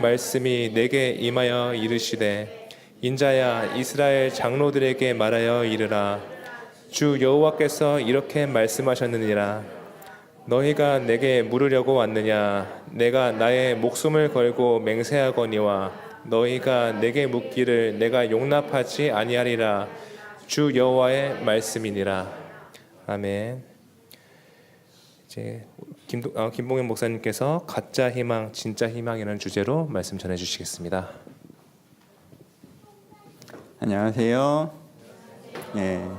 말씀이 내게 임하여 이르시되 인자야 이스라엘 장로들에게 말하여 이르라. 주 여호와께서 이렇게 말씀하셨느니라. 너희가 내게 물으려고 왔느냐? 내가 나의 목숨을 걸고 맹세하거니와 너희가 내게 묻기를 내가 용납하지 아니하리라. 주 여호와의 말씀이니라. 아멘. 이제 김봉현 목사님께서 가짜 희망, 진짜 희망이라는 주제로 말씀 전해 주시겠습니다. 안녕하세요. 네,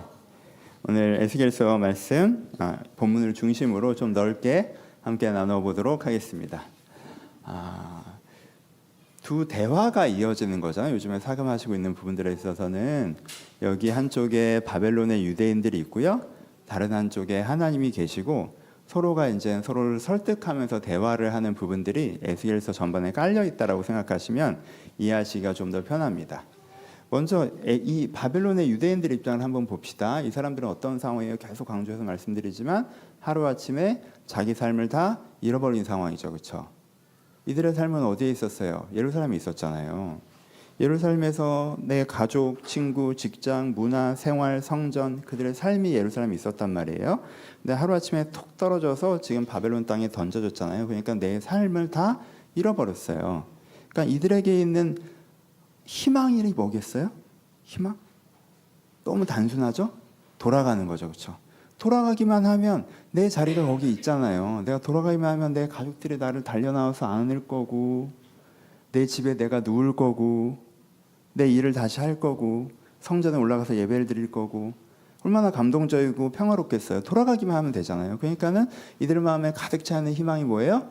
오늘 에스겔서 말씀 본문을 중심으로 좀 넓게 함께 나눠보도록 하겠습니다. 두 대화가 이어지는 거잖아요. 요즘에 사금하시고 있는 부분들에 있어서는 여기 한쪽에 바벨론의 유대인들이 있고요, 다른 한쪽에 하나님이 계시고 서로가 이제 서로를 설득하면서 대화를 하는 부분들이 에스겔서 전반에 깔려 있다라고 생각하시면 이해하시기가 좀 더 편합니다. 먼저 이 바벨론의 유대인들 입장을 한번 봅시다. 이 사람들은 어떤 상황이에요? 계속 강조해서 말씀드리지만 하루아침에 자기 삶을 다 잃어버린 상황이죠. 그렇죠? 이들의 삶은 어디에 있었어요? 예루살렘에 있었잖아요. 예루살렘에서 내 가족, 친구, 직장, 문화, 생활, 성전, 그들의 삶이 예루살렘에 있었단 말이에요. 근데 하루아침에 톡 떨어져서 지금 바벨론 땅에 던져졌잖아요. 그러니까 내 삶을 다 잃어버렸어요. 그러니까 이들에게 있는 희망이 뭐겠어요? 희망? 너무 단순하죠? 돌아가는 거죠. 그렇죠? 돌아가기만 하면 내 자리가 거기 있잖아요. 내가 돌아가기만 하면 내 가족들이 나를 달려나와서 안을 거고, 내 집에 내가 누울 거고, 내 일을 다시 할 거고, 성전에 올라가서 예배를 드릴 거고, 얼마나 감동적이고 평화롭겠어요. 돌아가기만 하면 되잖아요. 그러니까는 이들 마음에 가득 차 있는 희망이 뭐예요?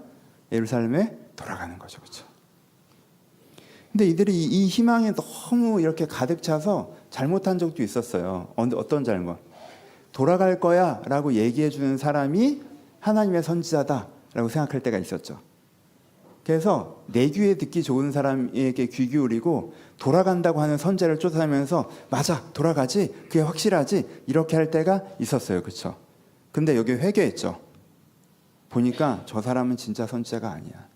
예루살렘에 돌아가는 거죠. 그렇죠? 근데 이들이 이 희망에 너무 이렇게 가득 차서 잘못한 적도 있었어요. 어떤 잘못? 돌아갈 거야 라고 얘기해 주는 사람이 하나님의 선지자다라고 생각할 때가 있었죠. 그래서 내 귀에 듣기 좋은 사람에게 귀 기울이고 돌아간다고 하는 선지자를 쫓아다니면서 맞아, 돌아가지, 그게 확실하지, 이렇게 할 때가 있었어요. 그렇죠? 근데 여기 회개했죠. 보니까 저 사람은 진짜 선지자가 아니야.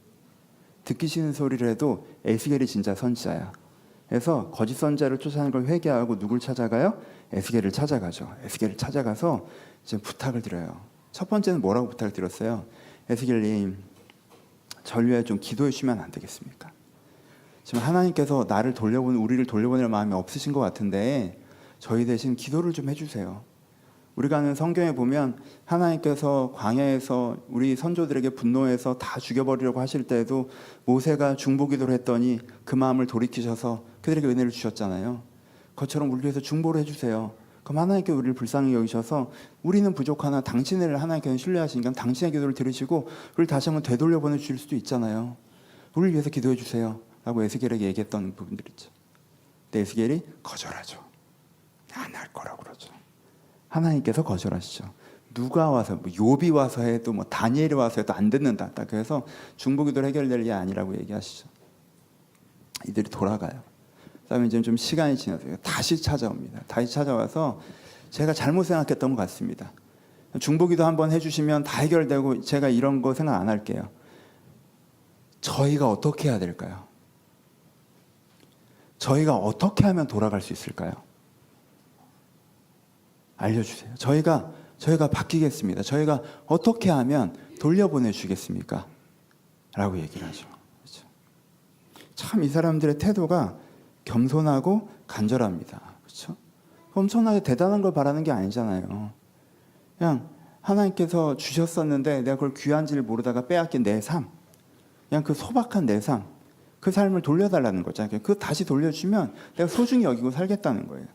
듣기 싫은 소리를 해도 에스겔이 진짜 선지자야. 그래서 거짓 선지자를 쫓아가는 걸 회개하고 누굴 찾아가요? 에스겔을 찾아가죠. 에스겔을 찾아가서 이제 부탁을 드려요. 첫 번째는 뭐라고 부탁을 드렸어요? 에스겔님, 절 위해 좀 기도해 주시면 안 되겠습니까? 지금 하나님께서 우리를 돌려보낼 마음이 없으신 것 같은데 저희 대신 기도를 좀 해주세요. 우리가 아는 성경에 보면 하나님께서 광야에서 우리 선조들에게 분노해서 다 죽여버리려고 하실 때에도 모세가 중보기도를 했더니 그 마음을 돌이키셔서 그들에게 은혜를 주셨잖아요. 그것처럼 우리 위해서 중보를 해주세요. 그럼 하나님께 우리를 불쌍히 여기셔서 우리는 부족하나 당신을 하나님께서 신뢰하시니까 당신의 기도를 들으시고 우리를 다시 한번 되돌려 보내주실 수도 있잖아요. 우리를 위해서 기도해 주세요 라고 에스겔에게 얘기했던 부분들 있죠. 근데 에스겔이 거절하죠. 안 할 거라고 그러죠. 하나님께서 거절하시죠. 누가 와서 욥이 와서 해도 다니엘이 와서 해도 안 듣는다. 딱 그래서 중보기도로 해결될 일이 아니라고 얘기하시죠. 이들이 돌아가요. 그다음에 이제 좀 시간이 지나서 다시 찾아옵니다. 다시 찾아와서 제가 잘못 생각했던 것 같습니다. 중보기도 한번 해주시면 다 해결되고 제가 이런 거 생각 안 할게요. 저희가 어떻게 해야 될까요? 저희가 어떻게 하면 돌아갈 수 있을까요? 알려주세요. 저희가 바뀌겠습니다. 저희가 어떻게 하면 돌려보내주겠습니까? 라고 얘기를 하죠. 그렇죠? 참 이 사람들의 태도가 겸손하고 간절합니다. 그렇죠? 엄청나게 대단한 걸 바라는 게 아니잖아요. 그냥 하나님께서 주셨었는데 내가 그걸 귀한지를 모르다가 빼앗긴 내 삶, 그냥 그 소박한 내 삶, 그 삶을 돌려달라는 거잖아요. 그거 다시 돌려주면 내가 소중히 여기고 살겠다는 거예요.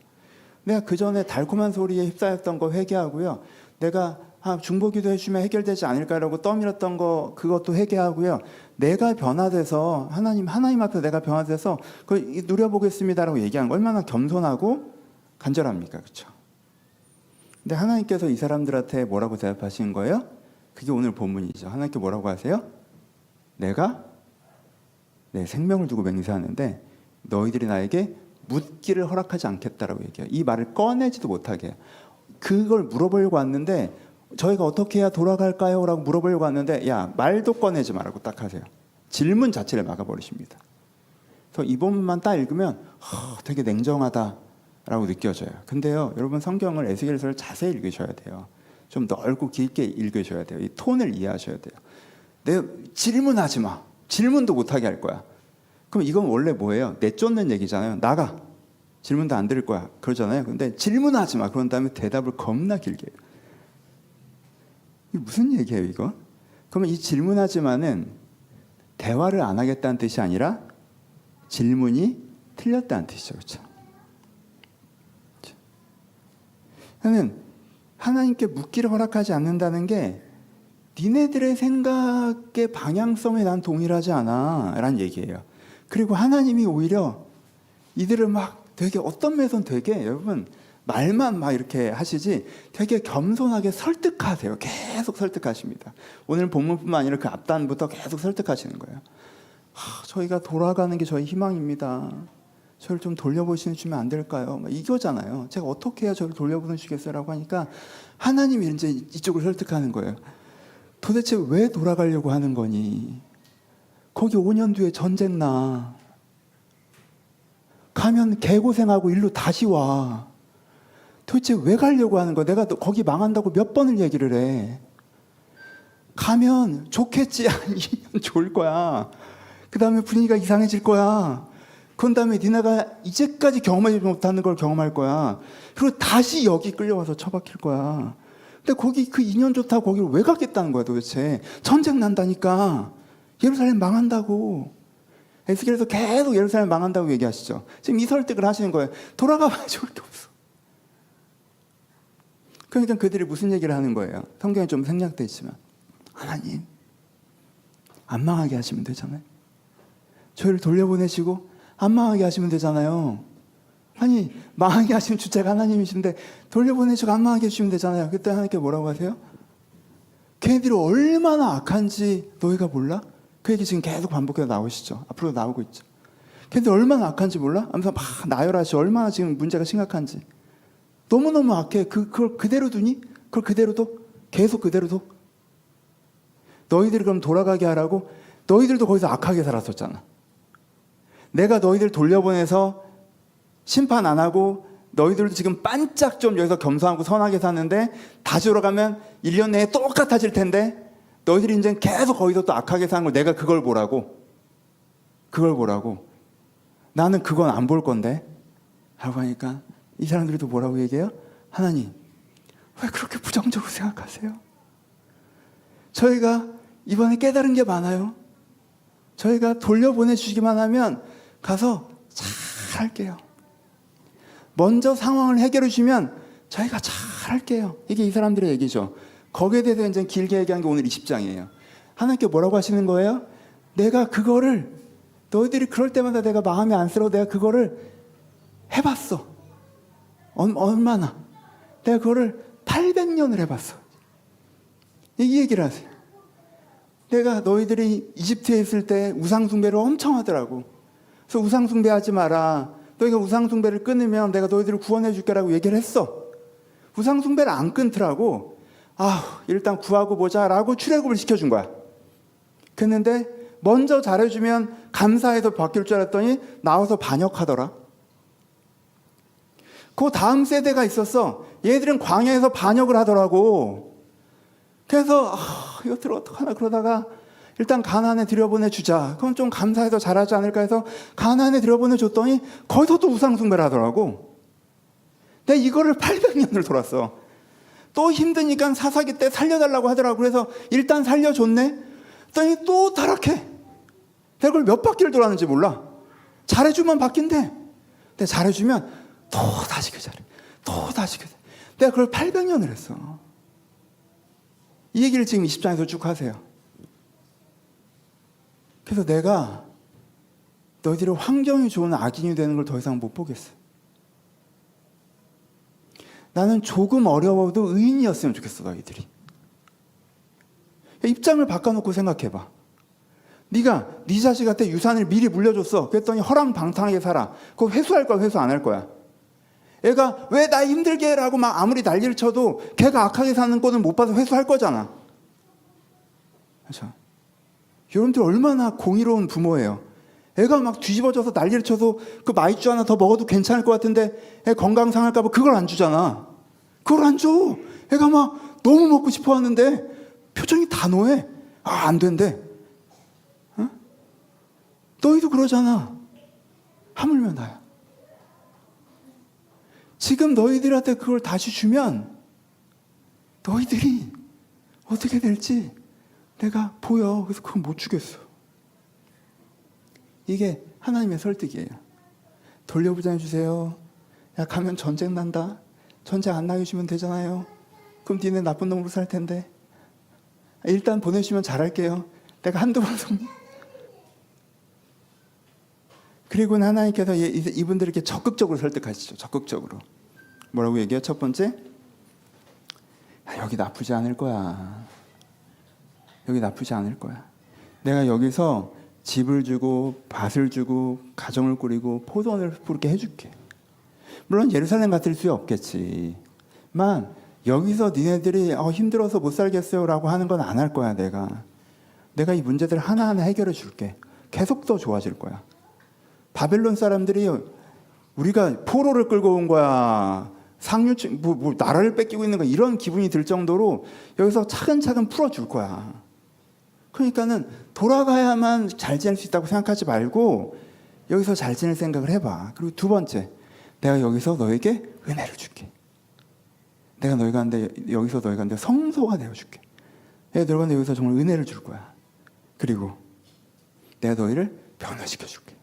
내가 그 전에 달콤한 소리에 휩싸였던 거 회개하고요. 내가 중보기도 해주면 해결되지 않을까라고 떠밀었던 거 그것도 회개하고요. 내가 변화돼서 하나님 앞에 내가 변화돼서 그걸 누려보겠습니다라고 얘기하는 거 얼마나 겸손하고 간절합니까? 그렇죠? 근데 하나님께서 이 사람들한테 뭐라고 대답하신 거예요? 그게 오늘 본문이죠. 하나님께 뭐라고 하세요? 내가 내 생명을 두고 맹세하는데 너희들이 나에게 묻기를 허락하지 않겠다라고 얘기해요. 이 말을 꺼내지도 못하게. 그걸 물어보려고 왔는데 저희가 어떻게 해야 돌아갈까요? 라고 물어보려고 왔는데 야, 말도 꺼내지 말라고 딱 하세요. 질문 자체를 막아버리십니다. 이 본문만 딱 읽으면 되게 냉정하다라고 느껴져요. 근데요, 여러분 성경을 에스겔서를 자세히 읽으셔야 돼요. 좀 넓고 길게 읽으셔야 돼요. 이 톤을 이해하셔야 돼요. 내 질문하지 마. 질문도 못하게 할 거야. 그럼 이건 원래 뭐예요? 내쫓는 얘기잖아요. 나가. 질문도 안 들을 거야. 그러잖아요. 근데 질문하지 마. 그런 다음에 대답을 겁나 길게 해요. 이게 무슨 얘기예요, 이거? 그러면 이 질문하지만은 대화를 안 하겠다는 뜻이 아니라 질문이 틀렸다는 뜻이죠. 그렇죠? 저는 하나님께 묻기를 허락하지 않는다는 게 니네들의 생각의 방향성에 난 동일하지 않아 라는 얘기예요. 그리고 하나님이 오히려 이들을 막 되게 어떤 면에서는 되게 여러분 말만 막 이렇게 하시지 되게 겸손하게 설득하세요. 계속 설득하십니다. 오늘 본문뿐만 아니라 그 앞단부터 계속 설득하시는 거예요. 저희가 돌아가는 게 저희 희망입니다. 저를 좀 돌려보시면 안 될까요? 이거잖아요. 제가 어떻게 해야 저를 돌려보내시겠어요? 라고 하니까 하나님이 이제 이쪽을 설득하는 거예요. 도대체 왜 돌아가려고 하는 거니? 거기 5년 뒤에 전쟁 나. 가면 개고생하고 일로 다시 와. 도대체 왜 가려고 하는 거야? 내가 거기 망한다고 몇 번을 얘기를 해. 가면 좋겠지. 한 2년 좋을 거야. 그 다음에 분위기가 이상해질 거야. 그런 다음에 니네가 이제까지 경험하지 못하는 걸 경험할 거야. 그리고 다시 여기 끌려와서 처박힐 거야. 근데 거기 그 2년 좋다고 거기를 왜 갔겠다는 거야 도대체. 전쟁 난다니까. 예루살렘 망한다고. 에스겔에서 계속 예루살렘 망한다고 얘기하시죠. 지금 이 설득을 하시는 거예요. 돌아가봐야 좋을 게 없어. 그러니까 그들이 무슨 얘기를 하는 거예요. 성경에 좀 생략돼 있지만 하나님 안 망하게 하시면 되잖아요. 저희를 돌려보내시고 안 망하게 하시면 되잖아요. 아니 망하게 하시면 주체가 하나님이신데 돌려보내시고 안 망하게 해주시면 되잖아요. 그때 하나님께 뭐라고 하세요? 걔네들이 얼마나 악한지 너희가 몰라? 그 얘기 지금 계속 반복해서 나오시죠. 앞으로 나오고 있죠. 걔네들 얼마나 악한지 몰라? 하면서 막 나열하시 얼마나 지금 문제가 심각한지. 너무너무 악해. 그걸 그대로 두니? 그걸 그대로 둬? 계속 그대로 둬? 너희들이 그럼 돌아가게 하라고? 너희들도 거기서 악하게 살았었잖아. 내가 너희들 돌려보내서 심판 안 하고 너희들도 지금 반짝 좀 여기서 겸손하고 선하게 사는데 다시 돌아가면 1년 내에 똑같아질 텐데 너희들이 이제 계속 거기서 또 악하게 사는 걸 내가 그걸 보라고. 그걸 보라고. 나는 그건 안 볼 건데. 라고 하니까 이 사람들이 또 뭐라고 얘기해요? 하나님, 왜 그렇게 부정적으로 생각하세요? 저희가 이번에 깨달은 게 많아요. 저희가 돌려보내주시기만 하면 가서 잘 할게요. 먼저 상황을 해결해 주시면 저희가 잘 할게요. 이게 이 사람들의 얘기죠. 거기에 대해서 이제 길게 얘기한 게 오늘 20장이에요. 하나님께 뭐라고 하시는 거예요? 내가 그거를 너희들이 그럴 때마다 내가 마음이 안쓰러워 내가 그거를 해봤어. 얼마나? 내가 그거를 800년을 해봤어. 이 얘기를 하세요. 내가 너희들이 이집트에 있을 때 우상숭배를 엄청 하더라고. 그래서 우상숭배하지 마라. 너희가 우상숭배를 끊으면 내가 너희들을 구원해 줄게라고 얘기를 했어. 우상숭배를 안 끊더라고. 일단 구하고 보자라고 출애굽을 시켜준 거야. 그랬는데 먼저 잘해주면 감사해서 바뀔 줄 알았더니 나와서 반역하더라. 그 다음 세대가 있었어. 얘들은 광야에서 반역을 하더라고. 그래서 이것들 어떡하나 그러다가 일단 가나안에 들여보내주자. 그럼 좀 감사해서 잘하지 않을까 해서 가나안에 들여보내줬더니 거기서 또 우상숭배를 하더라고. 내가 이거를 800년을 돌았어. 또 힘드니까 사사기 때 살려달라고 하더라고. 그래서 일단 살려줬네. 그랬더니 또 타락해. 내가 그걸 몇 바퀴를 돌았는지 몰라. 잘해주면 바뀐대. 근데 잘해주면 또 다시 그 자리. 또 다시 그 자리. 내가 그걸 800년을 했어. 이 얘기를 지금 20장에서 쭉 하세요. 그래서 내가 너희들이 환경이 좋은 악인이 되는 걸 더 이상 못 보겠어. 나는 조금 어려워도 의인이었으면 좋겠어 너희들이. 입장을 바꿔놓고 생각해봐. 네가 네 자식한테 유산을 미리 물려줬어. 그랬더니 허랑방탕하게 살아. 그거 회수할 거야 회수 안 할 거야? 애가 왜 나 힘들게 해라고 막 아무리 난리를 쳐도 걔가 악하게 사는 거는 못 봐서 회수할 거잖아. 그렇죠? 여러분들 얼마나 공의로운 부모예요. 애가 막 뒤집어져서 난리를 쳐서 그 마이쮸 하나 더 먹어도 괜찮을 것 같은데 애 건강 상할까 봐 그걸 안 주잖아. 그걸 안 줘. 애가 막 너무 먹고 싶어 하는데 표정이 단호해. 아, 안 된대. 어? 너희도 그러잖아. 하물며 나야. 지금 너희들한테 그걸 다시 주면 너희들이 어떻게 될지 내가 보여. 그래서 그걸 못 주겠어. 이게 하나님의 설득이에요. 돌려보장해 주세요. 야, 가면 전쟁 난다. 전쟁 안 나게 주면 되잖아요. 그럼 니네 나쁜 놈으로 살 텐데. 일단 보내주시면 잘할게요. 내가 한두 번 속. 그리고는 하나님께서 이분들을 이렇게 적극적으로 설득하시죠. 적극적으로. 뭐라고 얘기해요? 첫 번째, 여기 나쁘지 않을 거야. 여기 나쁘지 않을 거야. 내가 여기서 집을 주고 밭을 주고 가정을 꾸리고 포도원을 부르게 해줄게. 물론 예루살렘 같을 수 없겠지만 여기서 니네들이 힘들어서 못 살겠어요 라고 하는 건 안 할 거야. 내가 이 문제들 하나하나 해결해 줄게. 계속 더 좋아질 거야. 바벨론 사람들이 우리가 포로를 끌고 온 거야, 상류층 뭐 나라를 뺏기고 있는 거, 이런 기분이 들 정도로 여기서 차근차근 풀어줄 거야. 그러니까는 돌아가야만 잘 지낼 수 있다고 생각하지 말고 여기서 잘 지낼 생각을 해봐. 그리고 두 번째, 내가 여기서 너에게 은혜를 줄게. 내가 여기서 너희가 성소가 되어줄게. 내가 너희가 여기서 정말 은혜를 줄 거야. 그리고 내가 너희를 변화시켜줄게.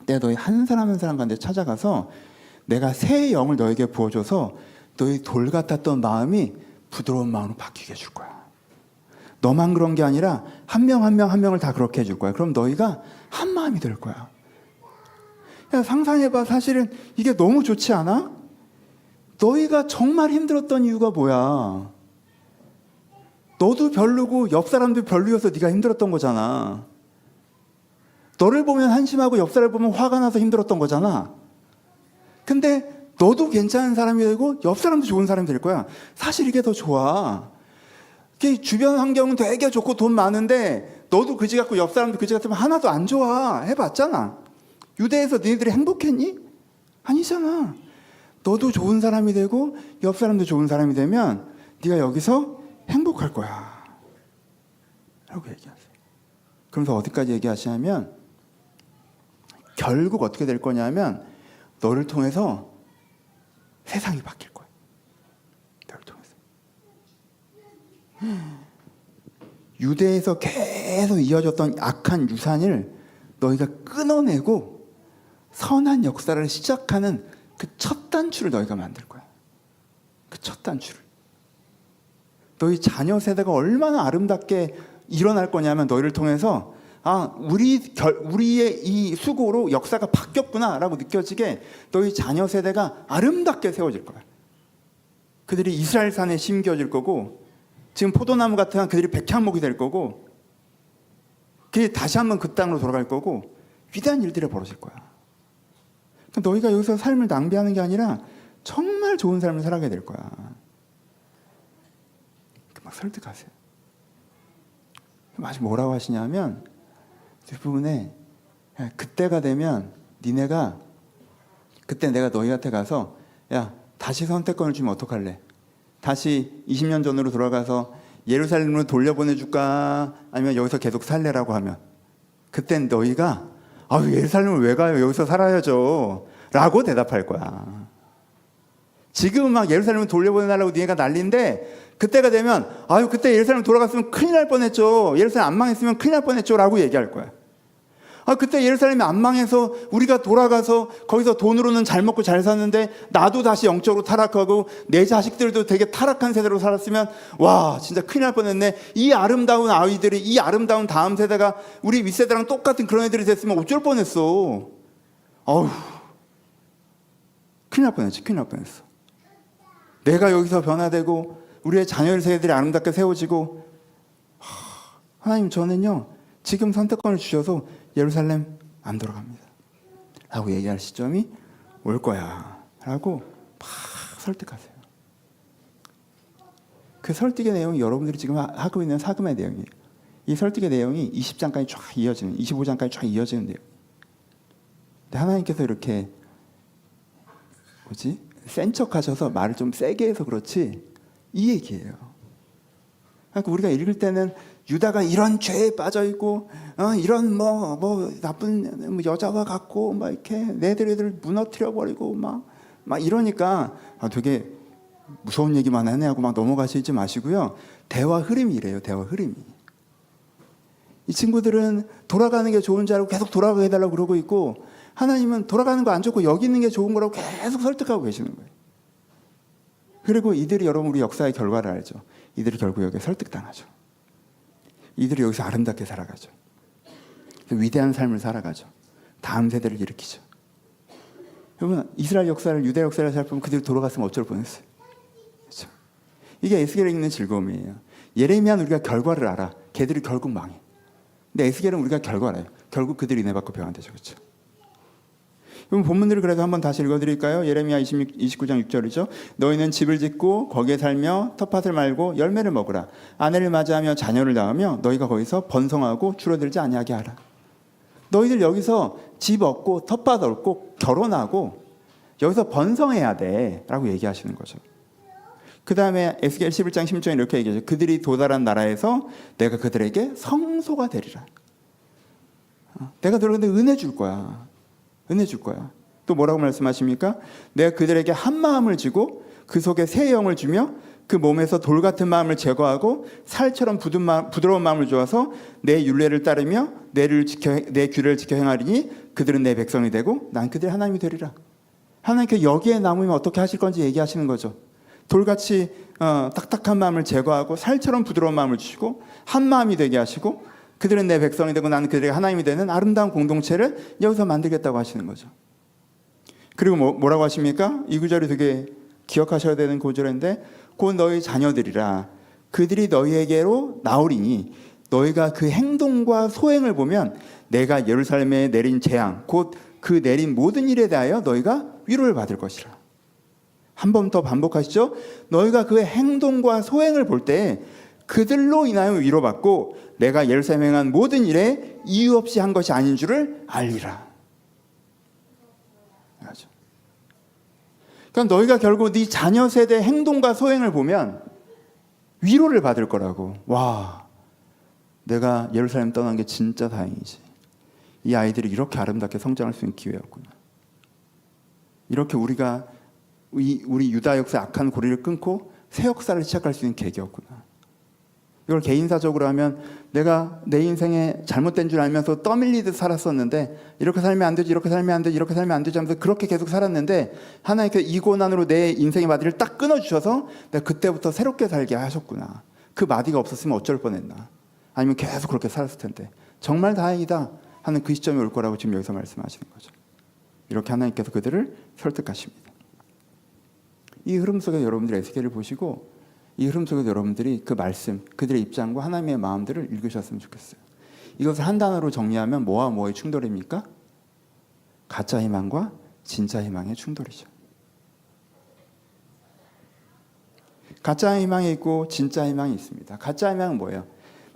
내가 너희 한 사람 한 사람 가운데 찾아가서 내가 새 영을 너에게 부어줘서 너희 돌 같았던 마음이 부드러운 마음으로 바뀌게 해줄 거야. 너만 그런 게 아니라 한 명 한 명을 다 그렇게 해줄 거야. 그럼 너희가 한 마음이 될 거야. 야, 상상해봐. 사실은 이게 너무 좋지 않아? 너희가 정말 힘들었던 이유가 뭐야? 너도 별로고 옆 사람도 별로여서 네가 힘들었던 거잖아. 너를 보면 한심하고 옆 사람을 보면 화가 나서 힘들었던 거잖아. 근데 너도 괜찮은 사람이 되고 옆 사람도 좋은 사람이 될 거야. 사실 이게 더 좋아. 주변 환경은 되게 좋고 돈 많은데 너도 그지 같고 옆 사람도 그지 같으면 하나도 안 좋아. 해봤잖아. 유대에서 너희들이 행복했니? 아니잖아. 너도 좋은 사람이 되고 옆 사람도 좋은 사람이 되면 네가 여기서 행복할 거야 라고 얘기하세요. 그러면서 어디까지 얘기하시냐면 결국 어떻게 될 거냐면 너를 통해서 세상이 바뀔 거야. 너를 통해서. 유대에서 계속 이어졌던 악한 유산을 너희가 끊어내고 선한 역사를 시작하는 그 첫 단추를 너희가 만들 거야. 그 첫 단추를. 너희 자녀 세대가 얼마나 아름답게 일어날 거냐면 너희를 통해서 우리의 이 수고로 역사가 바뀌었구나라고 느껴지게 너희 자녀 세대가 아름답게 세워질 거야. 그들이 이스라엘 산에 심겨질 거고 지금 포도나무 같은 그들이 백향목이 될 거고 그게 다시 한번 그 땅으로 돌아갈 거고 위대한 일들이 벌어질 거야. 너희가 여기서 삶을 낭비하는 게 아니라 정말 좋은 삶을 살아가게 될 거야. 막 설득하세요. 마치 뭐라고 하시냐면 뒷부분에 그때가 되면 니네가 그때 내가 너희한테 가서 야 다시 선택권을 주면 어떡할래? 다시 20년 전으로 돌아가서 예루살렘으로 돌려보내줄까? 아니면 여기서 계속 살래라고 하면 그땐 너희가 예루살렘을 왜 가요? 여기서 살아야죠 라고 대답할 거야. 지금은 막 예루살렘을 돌려보내달라고 니네가 난리인데 그때가 되면 그때 예루살렘 돌아갔으면 큰일 날 뻔했죠. 예루살렘 안 망했으면 큰일 날 뻔했죠 라고 얘기할 거야. 그때 예루살렘이 안 망해서 우리가 돌아가서 거기서 돈으로는 잘 먹고 잘 샀는데 나도 다시 영적으로 타락하고 내 자식들도 되게 타락한 세대로 살았으면 와 진짜 큰일 날 뻔했네. 이 아름다운 아이들이 이 아름다운 다음 세대가 우리 윗세대랑 똑같은 그런 애들이 됐으면 어쩔 뻔했어. 큰일 날 뻔했지. 큰일 날 뻔했어. 내가 여기서 변화되고 우리의 자녀 세대들이 아름답게 세워지고 하나님 저는요 지금 선택권을 주셔서 예루살렘 안 돌아갑니다 라고 얘기할 시점이 올 거야 라고 막 설득하세요. 그 설득의 내용이 여러분들이 지금 하고 있는 사금의 내용이에요. 이 설득의 내용이 20장까지 쫙 이어지는, 25장까지 쫙 이어지는데요. 근데 하나님께서 이렇게 센 척하셔서 말을 좀 세게 해서 그렇지 이 얘기예요. 그러니까 우리가 읽을 때는 유다가 이런 죄에 빠져 있고, 이런 나쁜 여자와 같고, 막 이렇게 애들 무너뜨려 버리고 막 이러니까 되게 무서운 얘기만 하네 하고 막 넘어가시지 마시고요. 대화 흐름이 이래요. 대화 흐름이. 이 친구들은 돌아가는 게 좋은 줄 알고 계속 돌아가게 해달라고 그러고 있고, 하나님은 돌아가는 거 안 좋고 여기 있는 게 좋은 거라고 계속 설득하고 계시는 거예요. 그리고 이들이 여러분 우리 역사의 결과를 알죠. 이들이 결국 여기에 설득당하죠. 이들이 여기서 아름답게 살아가죠. 위대한 삶을 살아가죠. 다음 세대를 일으키죠. 여러분 이스라엘 역사를, 유대 역사를 살펴보면 그들이 돌아갔으면 어쩔 뻔했어요. 그렇죠? 이게 에스겔에 있는 즐거움이에요. 예레미야는 우리가 결과를 알아. 걔들이 결국 망해. 근데 에스겔은 우리가 결과를 알아요. 결국 그들이 은혜 받고 병한 되죠. 그렇죠? 그럼 본문들을 그래서 한번 다시 읽어드릴까요? 예레미야 29장 6절이죠. 너희는 집을 짓고 거기에 살며 텃밭을 말고 열매를 먹으라. 아내를 맞이하며 자녀를 낳으며 너희가 거기서 번성하고 줄어들지 아니하게 하라. 너희들 여기서 집 얻고 텃밭 얻고 결혼하고 여기서 번성해야 돼 라고 얘기하시는 거죠. 그 다음에 에스겔 11장 16절에 이렇게 얘기하죠. 그들이 도달한 나라에서 내가 그들에게 성소가 되리라. 내가 너희한테 은혜 줄 거야. 은혜 줄 거야. 또 뭐라고 말씀하십니까? 내가 그들에게 한 마음을 주고 그 속에 새 영을 주며 그 몸에서 돌 같은 마음을 제거하고 살처럼 부드러운 마음을 주어서 내 율례를 따르며 내 규례를 지켜 행하리니 그들은 내 백성이 되고 난 그들의 하나님이 되리라. 하나님께 여기에 남으면 어떻게 하실 건지 얘기하시는 거죠. 돌같이 딱딱한 마음을 제거하고 살처럼 부드러운 마음을 주시고 한 마음이 되게 하시고 그들은 내 백성이 되고 나는 그들에게 하나님이 되는 아름다운 공동체를 여기서 만들겠다고 하시는 거죠. 그리고 뭐라고 하십니까? 이 구절이 되게 기억하셔야 되는 구절인데 곧 너희 자녀들이라 그들이 너희에게로 나오리니 너희가 그 행동과 소행을 보면 내가 예루살렘에 내린 재앙 곧 그 내린 모든 일에 대하여 너희가 위로를 받을 것이라. 한 번 더 반복하시죠. 너희가 그 행동과 소행을 볼 때 그들로 인하여 위로받고 내가 예루살렘에 행한 모든 일에 이유 없이 한 것이 아닌 줄을 알리라. 그러니까 너희가 결국 네 자녀 세대 행동과 소행을 보면 위로를 받을 거라고. 와, 내가 예루살렘 떠난 게 진짜 다행이지. 이 아이들이 이렇게 아름답게 성장할 수 있는 기회였구나. 이렇게 우리가 우리 유다 역사의 악한 고리를 끊고 새 역사를 시작할 수 있는 계기였구나. 이걸 개인사적으로 하면 내가 내 인생에 잘못된 줄 알면서 떠밀리듯 살았었는데 이렇게 살면 안 되지, 이렇게 살면 안 되지, 이렇게 살면 안 되지 하면서 그렇게 계속 살았는데 하나님께서 이 고난으로 내 인생의 마디를 딱 끊어주셔서 내가 그때부터 새롭게 살게 하셨구나. 그 마디가 없었으면 어쩔 뻔했나. 아니면 계속 그렇게 살았을 텐데 정말 다행이다 하는 그 시점이 올 거라고 지금 여기서 말씀하시는 거죠. 이렇게 하나님께서 그들을 설득하십니다. 이 흐름 속에 여러분들이 에스겔을 보시고 이 흐름 속에서 여러분들이 그 말씀, 그들의 입장과 하나님의 마음들을 읽으셨으면 좋겠어요. 이것을 한 단어로 정리하면 뭐와 뭐의 충돌입니까? 가짜 희망과 진짜 희망의 충돌이죠. 가짜 희망이 있고 진짜 희망이 있습니다. 가짜 희망은 뭐예요?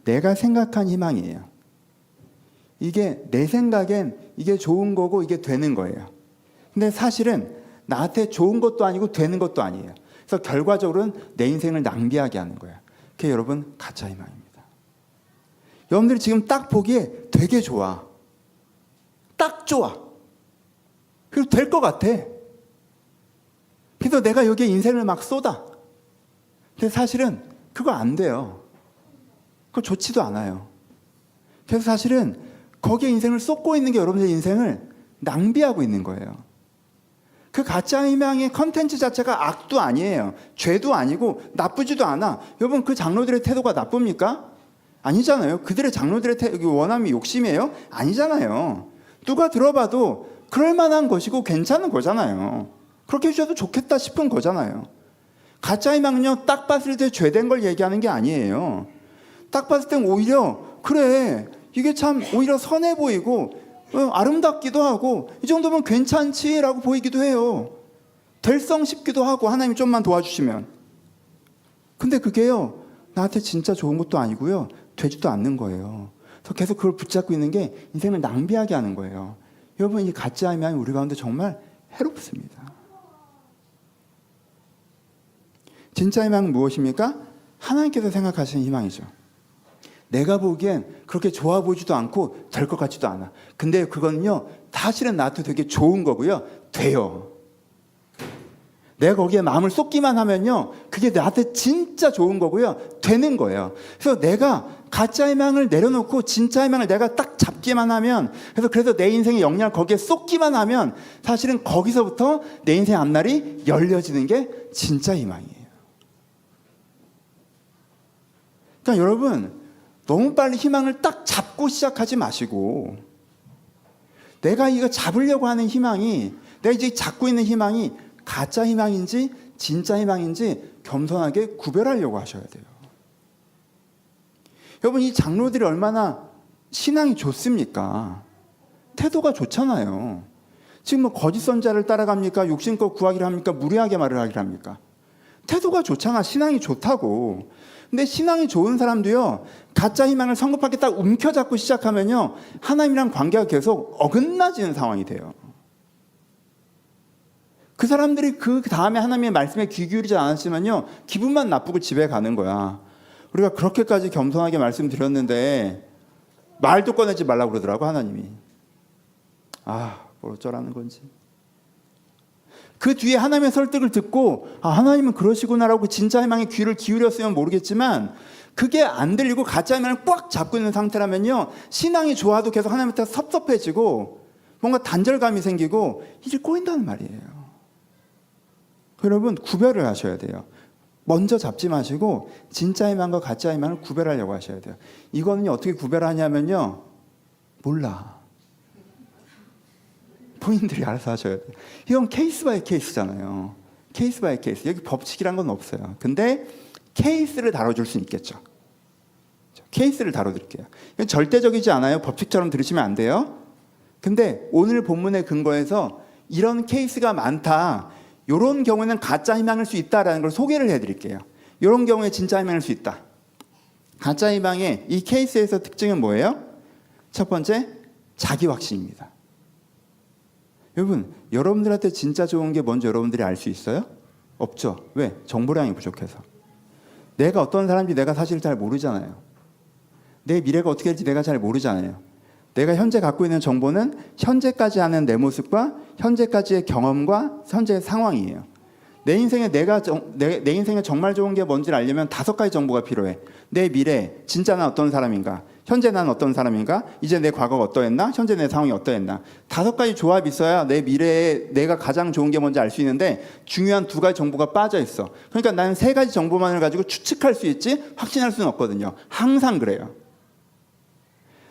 내가 생각한 희망이에요. 이게 내 생각엔 이게 좋은 거고 이게 되는 거예요. 근데 사실은 나한테 좋은 것도 아니고 되는 것도 아니에요. 그래서 결과적으로는 내 인생을 낭비하게 하는 거예요. 그게 여러분 가짜 희망입니다. 여러분들이 지금 딱 보기에 되게 좋아. 딱 좋아. 그리고 될 것 같아. 그래서 내가 여기에 인생을 막 쏟아. 근데 사실은 그거 안 돼요. 그거 좋지도 않아요. 그래서 사실은 거기에 인생을 쏟고 있는 게 여러분의 인생을 낭비하고 있는 거예요. 그 가짜 희망의 컨텐츠 자체가 악도 아니에요. 죄도 아니고 나쁘지도 않아. 여러분 그 장로들의 태도가 나쁩니까? 아니잖아요. 그들의 장로들의 원함이 욕심이에요? 아니잖아요. 누가 들어봐도 그럴 만한 것이고 괜찮은 거잖아요. 그렇게 해주셔도 좋겠다 싶은 거잖아요. 가짜 희망은요, 딱 봤을 때 죄된 걸 얘기하는 게 아니에요. 딱 봤을 땐 오히려 그래, 이게 참 오히려 선해 보이고 아름답기도 하고 이 정도면 괜찮지라고 보이기도 해요. 될성 싶기도 하고 하나님이 좀만 도와주시면. 근데 그게요, 나한테 진짜 좋은 것도 아니고요, 되지도 않는 거예요. 그래서 계속 그걸 붙잡고 있는 게 인생을 낭비하게 하는 거예요. 여러분, 이 가짜 희망이 우리 가운데 정말 해롭습니다. 진짜 희망은 무엇입니까? 하나님께서 생각하시는 희망이죠. 내가 보기엔 그렇게 좋아 보이지도 않고 될 것 같지도 않아. 근데 그거는요, 사실은 나한테 되게 좋은 거고요. 돼요. 내가 거기에 마음을 쏟기만 하면요, 그게 나한테 진짜 좋은 거고요. 되는 거예요. 그래서 내가 가짜 희망을 내려놓고 진짜 희망을 내가 딱 잡기만 하면, 그래서 내 인생의 역량을 거기에 쏟기만 하면 사실은 거기서부터 내 인생 앞날이 열려지는 게 진짜 희망이에요. 그러니까 여러분, 너무 빨리 희망을 딱 잡고 시작하지 마시고, 내가 이거 잡으려고 하는 희망이, 내가 이제 잡고 있는 희망이 가짜 희망인지 진짜 희망인지 겸손하게 구별하려고 하셔야 돼요. 여러분, 이 장로들이 얼마나 신앙이 좋습니까? 태도가 좋잖아요. 지금 뭐 거짓 선자를 따라갑니까? 욕심껏 구하기를 합니까? 무례하게 말을 하기를 합니까? 태도가 좋잖아. 신앙이 좋다고. 근데 신앙이 좋은 사람도요, 가짜 희망을 성급하게 딱 움켜잡고 시작하면요, 하나님이랑 관계가 계속 어긋나지는 상황이 돼요. 그 사람들이 그 다음에 하나님의 말씀에 귀 기울이지 않았지만요, 기분만 나쁘고 집에 가는 거야. 우리가 그렇게까지 겸손하게 말씀드렸는데 말도 꺼내지 말라고 그러더라고, 하나님이. 뭘 어쩌라는 건지. 그 뒤에 하나님의 설득을 듣고 하나님은 그러시구나라고 진짜 희망에 귀를 기울였으면 모르겠지만, 그게 안 들리고 가짜 희망을 꽉 잡고 있는 상태라면요, 신앙이 좋아도 계속 하나님한테 섭섭해지고 뭔가 단절감이 생기고 이제 꼬인다는 말이에요. 여러분, 구별을 하셔야 돼요. 먼저 잡지 마시고 진짜 희망과 가짜 희망을 구별하려고 하셔야 돼요. 이거는 어떻게 구별하냐면요, 몰라. 본인들이 알아서 하셔야 돼요. 이건 케이스 바이 케이스잖아요. 케이스 바이 케이스. 여기 법칙이란 건 없어요. 근데 케이스를 다뤄줄 수는 있겠죠. 케이스를 다뤄드릴게요. 이건 절대적이지 않아요. 법칙처럼 들으시면 안 돼요. 근데 오늘 본문의 근거에서 이런 케이스가 많다, 이런 경우에는 가짜 희망일 수 있다라는 걸 소개를 해드릴게요. 이런 경우에 진짜 희망일 수 있다. 가짜 희망의 이 케이스에서 특징은 뭐예요? 첫 번째, 자기 확신입니다. 여러분, 여러분들한테 진짜 좋은 게 뭔지 여러분들이 알 수 있어요? 없죠. 왜? 정보량이 부족해서. 내가 어떤 사람인지 내가 사실 잘 모르잖아요. 내 미래가 어떻게 될지 내가 잘 모르잖아요. 내가 현재 갖고 있는 정보는 현재까지 하는 내 모습과 현재까지의 경험과 현재의 상황이에요. 내 인생에 내 인생에 정말 좋은 게 뭔지를 알려면 5가지 정보가 필요해. 내 미래, 진짜 난 어떤 사람인가? 현재 난 어떤 사람인가? 이제 내 과거가 어떠했나? 현재 내 상황이 어떠했나? 5가지 조합이 있어야 내 미래에 내가 가장 좋은 게 뭔지 알 수 있는데, 중요한 2가지 정보가 빠져 있어. 그러니까 나는 3가지 정보만을 가지고 추측할 수 있지 확신할 수는 없거든요. 항상 그래요.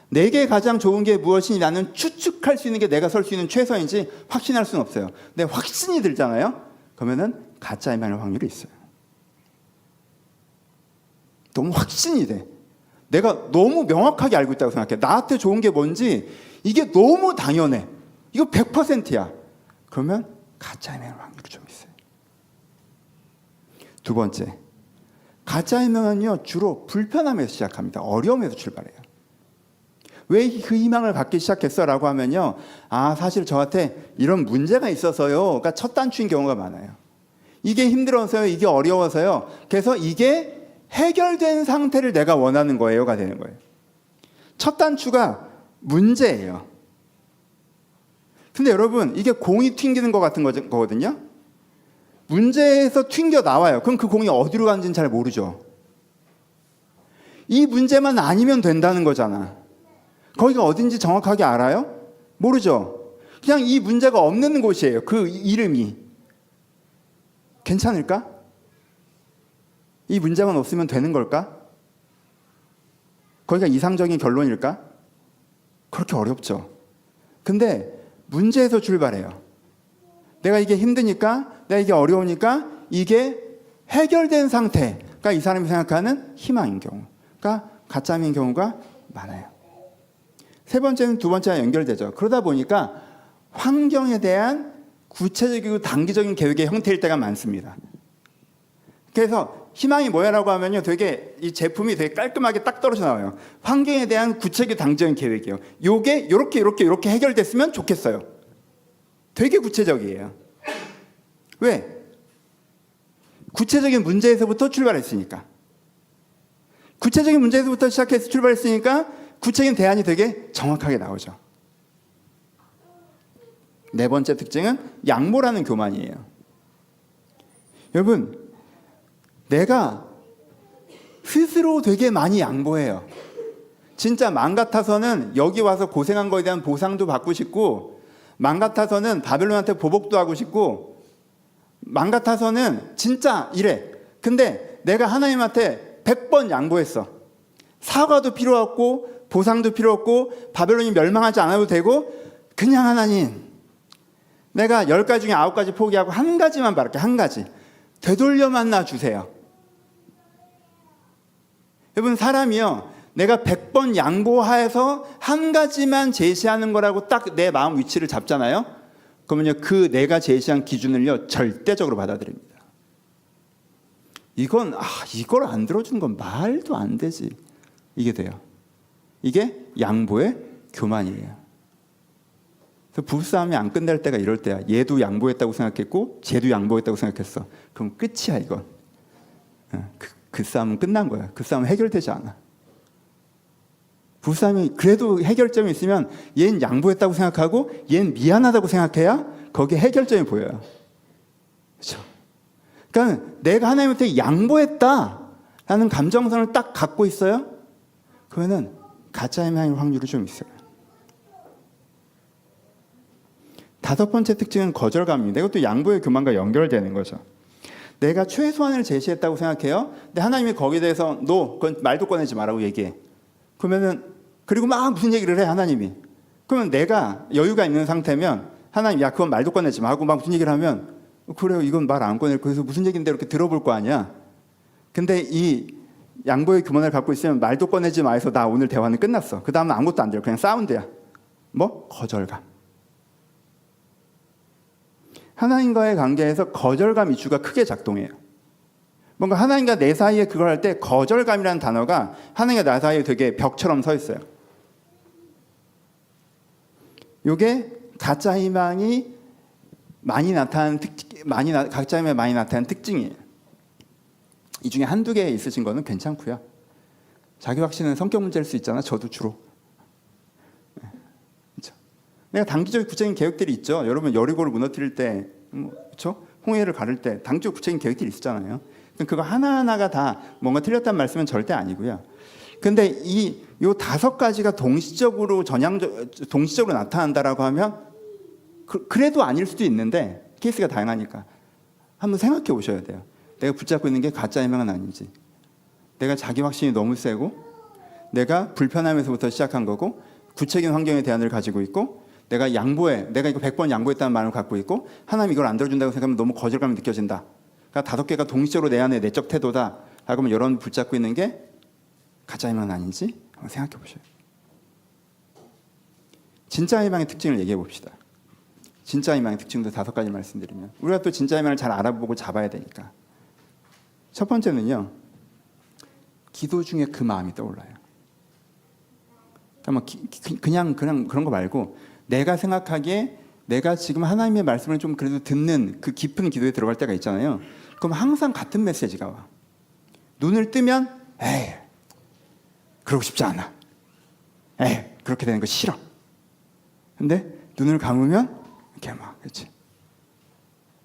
내게 가장 좋은 게 무엇이니 나는 추측할 수 있는 게 내가 설 수 있는 최선인지 확신할 수는 없어요. 근데 확신이 들잖아요. 그러면은 가짜 희망일 확률이 있어요. 너무 확신이 돼. 내가 너무 명확하게 알고 있다고 생각해. 나한테 좋은 게 뭔지 이게 너무 당연해. 이거 100%야. 그러면 가짜 희망일 확률이 좀 있어요. 두 번째, 가짜 희망은요, 주로 불편함에서 시작합니다. 어려움에서 출발해요. 왜 그 희망을 갖기 시작했어? 라고 하면요, 사실 저한테 이런 문제가 있어서요. 그러니까 첫 단추인 경우가 많아요. 이게 힘들어서요. 이게 어려워서요. 그래서 이게 해결된 상태를 내가 원하는 거예요가 되는 거예요. 첫 단추가 문제예요. 근데 여러분, 이게 공이 튕기는 것 같은 거거든요. 문제에서 튕겨 나와요. 그럼 그 공이 어디로 가는지는 잘 모르죠. 이 문제만 아니면 된다는 거잖아. 거기가 어딘지 정확하게 알아요? 모르죠. 그냥 이 문제가 없는 곳이에요. 그 이름이. 괜찮을까? 이 문제만 없으면 되는 걸까? 거기가 이상적인 결론일까? 그렇게 어렵죠. 근데 문제에서 출발해요. 내가 이게 힘드니까, 내가 이게 어려우니까 이게 해결된 상태가 이 사람이 생각하는 희망인 경우가 가짜인 경우가 많아요. 세 번째는 두 번째와 연결되죠. 그러다 보니까 환경에 대한 구체적이고 단기적인 계획의 형태일 때가 많습니다. 그래서 희망이 뭐야라고 하면요, 되게 이 제품이 되게 깔끔하게 딱 떨어져 나와요. 환경에 대한 구체적인 당적인 계획이에요. 요게 요렇게 해결됐으면 좋겠어요. 되게 구체적이에요. 왜? 구체적인 문제에서부터 출발했으니까. 구체적인 문제에서부터 시작해서 출발했으니까 구체적인 대안이 되게 정확하게 나오죠. 네 번째 특징은 양보라는 교만이에요. 여러분, 내가 스스로 되게 많이 양보해요. 진짜 맘 같아서는 여기 와서 고생한 거에 대한 보상도 받고 싶고, 맘 같아서는 바벨론한테 보복도 하고 싶고, 맘 같아서는 진짜 이래. 근데 내가 하나님한테 100번 양보했어. 사과도 필요 없고 보상도 필요 없고 바벨론이 멸망하지 않아도 되고, 그냥 하나님, 내가 10가지 중에 9가지 포기하고 한 가지만 바랄게. 한 가지 되돌려 만나 주세요. 여러분, 사람이요, 내가 100번 양보해서 한 가지만 제시하는 거라고 딱 내 마음 위치를 잡잖아요. 그러면요, 그 내가 제시한 기준을요 절대적으로 받아들입니다. 이건 이걸 안 들어주는 건 말도 안 되지, 이게 돼요. 이게 양보의 교만이에요. 그래서 부부싸움이 안 끝날 때가 이럴 때야. 얘도 양보했다고 생각했고 쟤도 양보했다고 생각했어. 그럼 끝이야, 이건. 그 싸움은 끝난 거야. 그 싸움은 해결되지 않아. 부부싸움이 그래도 해결점이 있으면 얘는 양보했다고 생각하고 얘는 미안하다고 생각해야 거기에 해결점이 보여요. 그렇죠? 그러니까 내가 하나님한테 양보했다라는 감정선을 딱 갖고 있어요. 그러면은 가짜 희망일 확률이 좀 있어요. 다섯 번째 특징은 거절감입니다. 이것도 양보의 교만과 연결되는 거죠. 내가 최소한을 제시했다고 생각해요. 근데 하나님이 거기에 대해서 그건 말도 꺼내지 마라고 얘기해. 그러면은, 그리고 막 무슨 얘기를 해, 하나님이. 그러면 내가 여유가 있는 상태면 하나님, 야, 그건 말도 꺼내지 마 하고 막 무슨 얘기를 하면, 그래요, 이건 말 안 꺼낼, 그래서 무슨 얘기인데 이렇게 들어볼 거 아니야. 근데 이 양보의 교만을 갖고 있으면 말도 꺼내지 마 해서 나 오늘 대화는 끝났어. 그 다음은 아무것도 안 돼요. 그냥 사운드야. 뭐? 거절감. 하나님과의 관계에서 거절감 이슈가 크게 작동해요. 뭔가 하나님과 내 사이에 그걸 할 때 거절감이라는 단어가 하나님과 나 사이에 되게 벽처럼 서 있어요. 이게 가짜 희망이 많이 나타나는 가짜 희망이 많이 나타나는 특징이에요. 이 중에 한두 개 있으신 거는 괜찮고요. 자기 확신은 성격 문제일 수 있잖아. 저도 주로. 그렇죠? 내가 단기적 구체적인 계획들이 있죠. 여러분, 여리고를 무너뜨릴 때, 그렇죠? 홍해를 가를 때 단기적 구체적인 계획들이 있었잖아요. 그거 하나하나가 다 뭔가 틀렸다는 말씀은 절대 아니고요. 근데 이 5가지가 동시적으로 나타난다라고 하면 그래도 아닐 수도 있는데, 케이스가 다양하니까 한번 생각해 보셔야 돼요. 내가 붙잡고 있는 게 가짜 희망은 아닌지, 내가 자기 확신이 너무 세고 내가 불편함에서부터 시작한 거고 구체적인 환경의 대안을 가지고 있고 내가 내가 이거 100번 양보했다는 마음을 갖고 있고 하나님 이걸 안 들어준다고 생각하면 너무 거절감이 느껴진다. 그러니까 5개가 동시적으로 내 안에 내적 태도다. 하면 여러분 붙잡고 있는 게 가짜 희망은 아닌지 한번 생각해 보셔요. 진짜 희망의 특징을 얘기해 봅시다. 진짜 희망의 특징도 5가지 말씀드리면 우리가 또 진짜 희망을 잘 알아보고 잡아야 되니까. 첫 번째는요, 기도 중에 그 마음이 떠올라요. 그러니까 그냥 그런 거 말고 내가 생각하기에 내가 지금 하나님의 말씀을 좀 그래도 듣는 그 깊은 기도에 들어갈 때가 있잖아요. 그럼 항상 같은 메시지가 와. 눈을 뜨면 에이, 그러고 싶지 않아. 에이, 그렇게 되는 거 싫어. 근데 눈을 감으면 이렇게 막, 그렇지.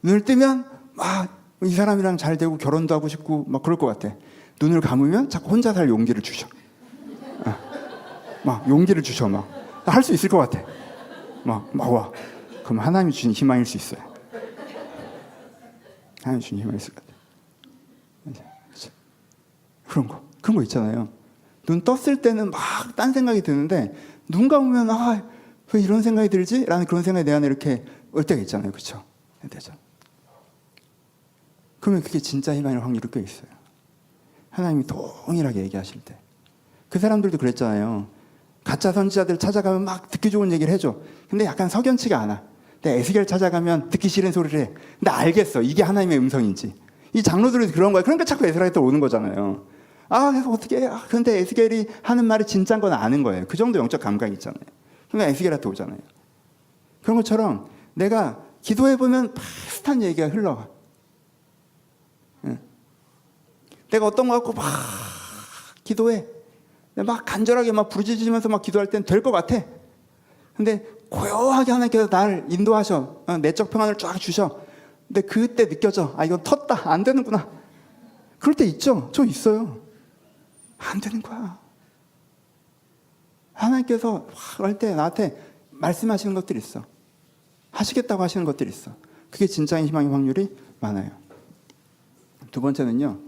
눈을 뜨면 막 이 사람이랑 잘 되고 결혼도 하고 싶고 막 그럴 것 같아. 눈을 감으면 자꾸 혼자 살 용기를 주셔. 막 용기를 주셔. 막 할 수 있을 것 같아. 막 와. 그럼 하나님이 주신 희망일 수 있어요. 하나님이 주신 희망일 수 있을 것 같아. 그런 거 있잖아요. 눈 떴을 때는 막 딴 생각이 드는데 눈 감으면 왜 이런 생각이 들지? 라는 그런 생각이 내 안에 이렇게 올 때가 있잖아요. 그렇죠? 되죠. 그러면 그게 진짜 희망일 확률이 꽤 있어요. 하나님이 동일하게 얘기하실 때. 그 사람들도 그랬잖아요. 가짜 선지자들 찾아가면 막 듣기 좋은 얘기를 해줘. 근데 약간 석연치가 않아. 근데 에스겔 찾아가면 듣기 싫은 소리를 해. 근데 알겠어. 이게 하나님의 음성인지. 이 장로들이 그런 거야. 그러니까 자꾸 에스겔한테 오는 거잖아요. 그래서 어떻게 해? 그런데 에스겔이 하는 말이 진짜인 건 아는 거예요. 그 정도 영적 감각이 있잖아요. 그러니까 에스겔한테 오잖아요. 그런 것처럼 내가 기도해보면 비슷한 얘기가 흘러가. 내가 어떤 거 갖고 막 기도해. 막 간절하게 막 부르짖으면서 막 기도할 땐 될 것 같아. 근데 고요하게 하나님께서 나를 인도하셔. 내적 평안을 쫙 주셔. 근데 그때 느껴져. 이건 텄다. 안 되는구나. 그럴 때 있죠. 저 있어요. 안 되는 거야. 하나님께서 할 때 나한테 말씀하시는 것들이 있어. 하시겠다고 하시는 것들이 있어. 그게 진짜인 희망의 확률이 많아요. 두 번째는요.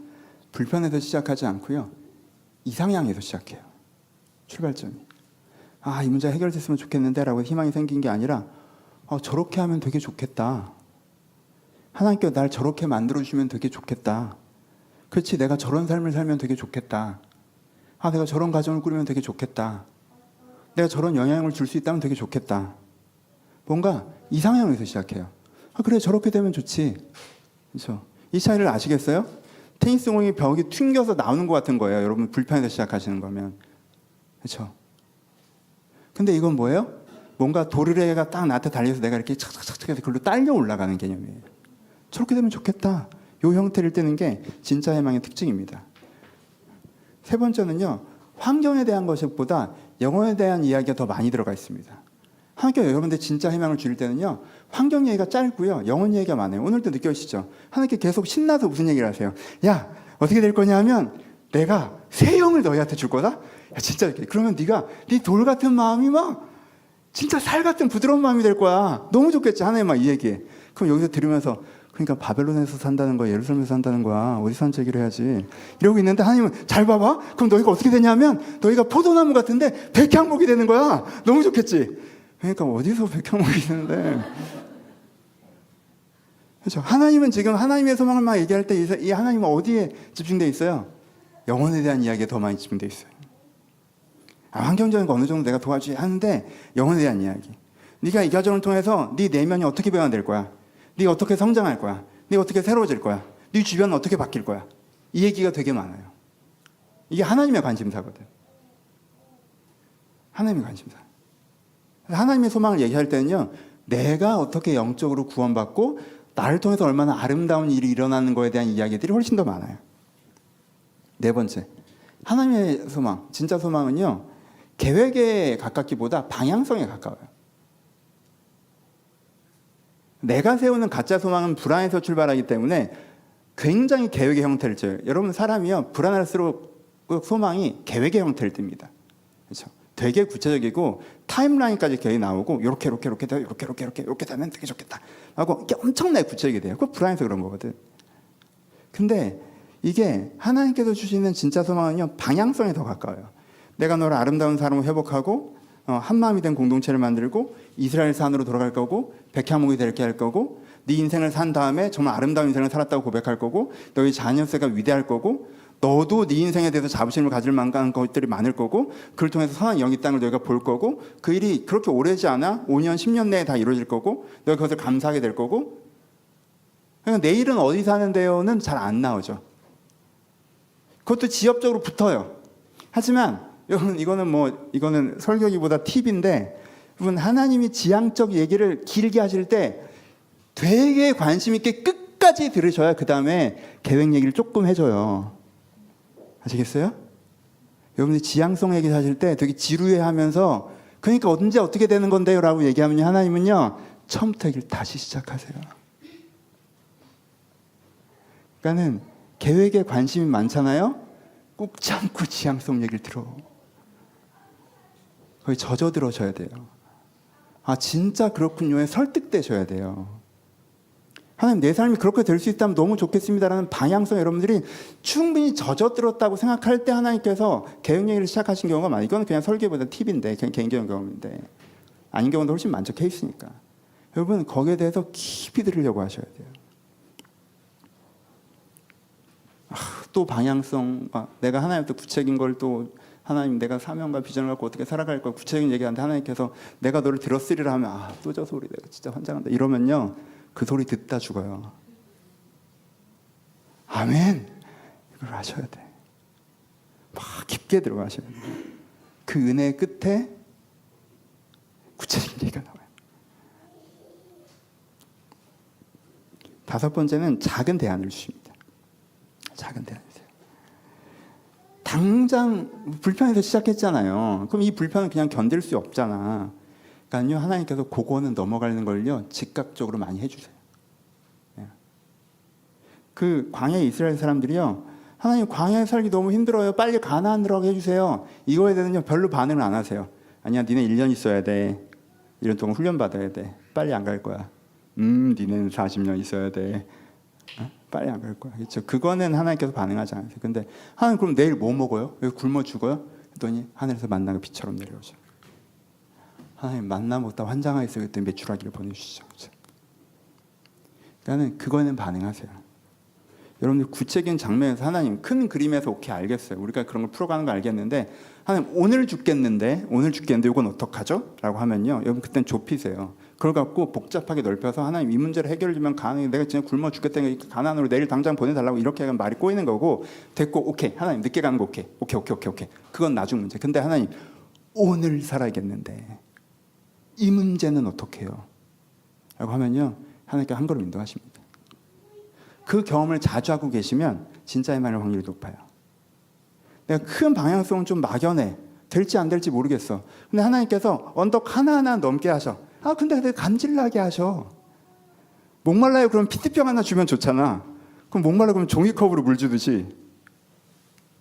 불편해서 시작하지 않고요. 이상향에서 시작해요. 출발점이. 이 문제 해결됐으면 좋겠는데 라고 희망이 생긴 게 아니라 저렇게 하면 되게 좋겠다. 하나님께서 날 저렇게 만들어주시면 되게 좋겠다. 그렇지, 내가 저런 삶을 살면 되게 좋겠다. 내가 저런 가정을 꾸리면 되게 좋겠다. 내가 저런 영향을 줄 수 있다면 되게 좋겠다. 뭔가 이상향에서 시작해요. 그래, 저렇게 되면 좋지. 그렇죠? 이 차이를 아시겠어요? 테니스 공이 벽이 튕겨서 나오는 것 같은 거예요. 여러분 불편해서 시작하시는 거면. 그렇죠? 근데 이건 뭐예요? 뭔가 도르래가 딱 나한테 달려서 내가 이렇게 착착착착 해서 글로 딸려 올라가는 개념이에요. 저렇게 되면 좋겠다. 이 형태를 띠는 게 진짜 희망의 특징입니다. 세 번째는요. 환경에 대한 것보다 영혼에 대한 이야기가 더 많이 들어가 있습니다. 하나님께서 여러분들 진짜 희망을 줄 때는요. 환경 얘기가 짧고요. 영혼 얘기가 많아요. 오늘도 느껴지시죠? 하나님께 계속 신나서 무슨 얘기를 하세요? 야, 어떻게 될 거냐 하면 내가 새 영을 너희한테 줄 거다? 야, 진짜 이렇게. 그러면 네가 네 돌 같은 마음이 막 진짜 살 같은 부드러운 마음이 될 거야. 너무 좋겠지. 하나님 막 이 얘기해. 그럼 여기서 들으면서 그러니까 바벨론에서 산다는 거야, 예루살렘에서 산다는 거야, 어디서 산지 얘기를 해야지 이러고 있는데 하나님은 잘 봐봐. 그럼 너희가 어떻게 되냐면 너희가 포도나무 같은데 백향목이 되는 거야. 너무 좋겠지. 그러니까 어디서 백향목이 되는데. 그렇죠. 하나님은 지금 하나님의 소망을 막 얘기할 때 이 하나님은 어디에 집중되어 있어요? 영혼에 대한 이야기에 더 많이 집중되어 있어요. 환경적인 거 어느 정도 내가 도와주지 하는데 영혼에 대한 이야기. 네가 이 과정을 통해서 네 내면이 어떻게 변화될 거야? 네가 어떻게 성장할 거야? 네가 어떻게 새로워질 거야? 네 주변은 어떻게 바뀔 거야? 이 얘기가 되게 많아요. 이게 하나님의 관심사거든. 하나님의 관심사. 하나님의 소망을 얘기할 때는요. 내가 어떻게 영적으로 구원받고 나를 통해서 얼마나 아름다운 일이 일어나는 거에 대한 이야기들이 훨씬 더 많아요. 네 번째. 하나님의 소망, 진짜 소망은요. 계획에 가깝기보다 방향성에 가까워요. 내가 세우는 가짜 소망은 불안에서 출발하기 때문에 굉장히 계획의 형태를 져요. 여러분 사람이요. 불안할수록 소망이 계획의 형태를 띱니다. 그렇죠? 되게 구체적이고 타임라인까지 계획이 나오고 이렇게 되면 되게 좋겠다 하고 이게 엄청나게 구체적이 돼요. 그거 불안해서 그런 거거든. 근데 이게 하나님께서 주시는 진짜 소망은요. 방향성에 더 가까워요. 내가 너를 아름다운 사람으로 회복하고 한 마음이 된 공동체를 만들고 이스라엘 산으로 돌아갈 거고 백향목이 되게 할 거고 네 인생을 산 다음에 정말 아름다운 인생을 살았다고 고백할 거고 너희 자녀세가 위대할 거고 너도 네 인생에 대해서 자부심을 가질 만한 것들이 많을 거고 그를 통해서 선한 영이 땅을 너희가 볼 거고 그 일이 그렇게 오래지 않아 5년 10년 내에 다 이루어질 거고 너희가 그것을 감사하게 될 거고. 그러니까 내일은 어디 사는데요는 잘 안 나오죠. 그것도 지엽적으로 붙어요. 하지만 여러분 이거는 설교기보다 팁인데 여러분 하나님이 지향적 얘기를 길게 하실 때 되게 관심 있게 끝까지 들으셔야 그 다음에 계획 얘기를 조금 해줘요. 아시겠어요? 여러분이 지향성 얘기 하실 때 되게 지루해하면서 그러니까 언제 어떻게 되는 건데요? 라고 얘기하면 하나님은요. 처음부터 얘기를 다시 시작하세요. 그러니까는 계획에 관심이 많잖아요. 꼭 참고 지향성 얘기를 들어. 거의 젖어들어셔야 돼요. 진짜 그렇군요에 설득되셔야 돼요. 하나님 내 삶이 그렇게 될 수 있다면 너무 좋겠습니다라는 방향성 여러분들이 충분히 젖어들었다고 생각할 때 하나님께서 계획 얘기를 시작하신 경우가 많아요. 이건 그냥 설계보다 팁인데 그냥 개인적인 경험인데 아닌 경우도 훨씬 많죠. 케이스니까. 여러분 거기에 대해서 깊이 들으려고 하셔야 돼요. 또 방향성 내가 하나님한테 구체적인 걸 또 하나님 내가 사명과 비전을 갖고 어떻게 살아갈 걸 구체적인 얘기하는데 하나님께서 내가 너를 들었으리라 하면 또 저 소리 내가 진짜 환장한다 이러면요 그 소리 듣다 죽어요. 아멘. 이걸 하셔야 돼. 막 깊게 들어가셔야 돼. 그 은혜의 끝에 구체적인 얘기가 나와요. 5번째는 작은 대안을 주십니다. 작은 대안 주세요. 당장 불편해서 시작했잖아요. 그럼 이 불편은 그냥 견딜 수 없잖아. 그러니까요, 하나님께서 그거는 넘어가는 걸요 즉각적으로 많이 해주세요. 그 광야의 이스라엘 사람들이요, 하나님 광야에 살기 너무 힘들어요. 빨리 가나안 들어가게 해주세요. 이거에 대해서는 별로 반응을 안 하세요. 아니야, 니네 1년 있어야 돼. 1년 동안 훈련 받아야 돼. 빨리 안 갈 거야. 니네는 40년 있어야 돼. 빨리 안 갈 거야. 그렇죠? 그거는 하나님께서 반응하지 않으세요. 근데 하나님, 그럼 내일 뭐 먹어요? 왜 굶어 죽어요? 그랬더니 하늘에서 만나가 비처럼 내려오죠. 하나님, 만나 먹다 환장하겠어요. 그랬더니 메추라기를 보내주시죠. 그렇죠? 그러니까 그거는 반응하세요. 여러분들 구체적인 장면에서 하나님, 큰 그림에서 오케이, 알겠어요. 우리가 그런 걸 풀어가는 거 알겠는데, 하나님 오늘 죽겠는데 이건 어떡하죠? 라고 하면요, 여러분 그땐 좁히세요. 그걸 갖고 복잡하게 넓혀서 하나님 이 문제를 해결해 주면 가능해. 내가 진짜 굶어 죽겠다니까 가난으로 내일 당장 보내달라고 이렇게 하면 말이 꼬이는 거고, 됐고 오케이, 하나님 늦게 가는 거 오케이. 그건 나중 문제. 근데 하나님 오늘 살아야겠는데 이 문제는 어떻게 해요? 라고 하면요, 하나님께 한 걸음 인도하십니다. 그 경험을 자주 하고 계시면 진짜의 말의 확률이 높아요. 내가 큰 방향성은 좀 막연해. 될지 안 될지 모르겠어. 근데 하나님께서 언덕 하나하나 넘게 하셔. 근데 감질나게 하셔. 목말라요? 그럼 피트병 하나 주면 좋잖아. 그럼 목말라 그러면 종이컵으로 물 주듯이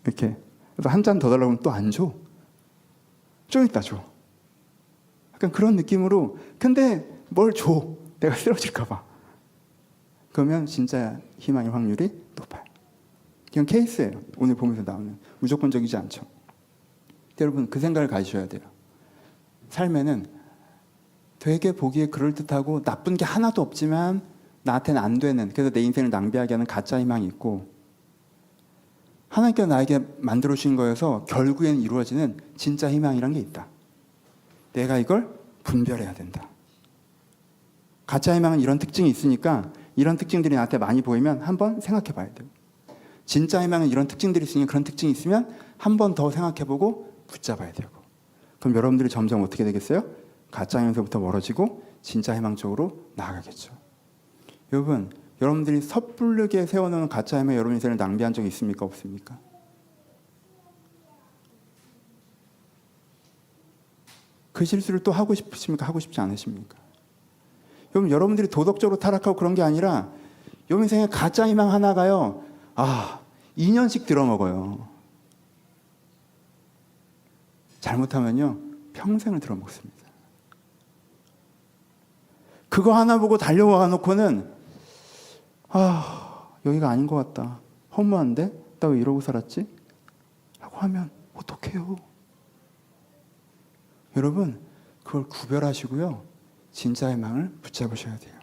이렇게. 그래서 한 잔 더 달라고 하면 또 안 줘. 좀 이따 줘. 약간 그런 느낌으로. 근데 뭘 줘? 내가 쓰러질까 봐. 그러면 진짜 희망의 확률이 높아요. 이건 케이스예요. 오늘 보면서 나오는. 무조건적이지 않죠. 여러분, 그 생각을 가지셔야 돼요. 삶에는 되게 보기에 그럴듯하고 나쁜 게 하나도 없지만 나한테는 안 되는, 그래서 내 인생을 낭비하게 하는 가짜 희망이 있고, 하나님께서 나에게 만들어 주신 거여서 결국엔 이루어지는 진짜 희망이란 게 있다. 내가 이걸 분별해야 된다. 가짜 희망은 이런 특징이 있으니까 이런 특징들이 나한테 많이 보이면 한번 생각해 봐야 돼요. 진짜 희망은 이런 특징들이 있으니 그런 특징이 있으면 한 번 더 생각해 보고 붙잡아야 되고. 그럼 여러분들이 점점 어떻게 되겠어요? 가짜 희망에서부터 멀어지고 진짜 희망 쪽으로 나아가겠죠. 여러분들이 섣부르게 세워놓은 가짜 희망에 여러분 인생을 낭비한 적이 있습니까? 없습니까? 그 실수를 또 하고 싶으십니까? 하고 싶지 않으십니까? 여러분들이 도덕적으로 타락하고 그런 게 아니라 여러분 인생에 가짜 희망 하나가요, 2년씩 들어먹어요. 잘못하면요 평생을 들어먹습니다. 그거 하나 보고 달려와 놓고는 여기가 아닌 것 같다, 허무한데 나 왜 이러고 살았지? 라고 하면 어떡해요? 여러분, 그걸 구별하시고요 진짜 희망을 붙잡으셔야 돼요.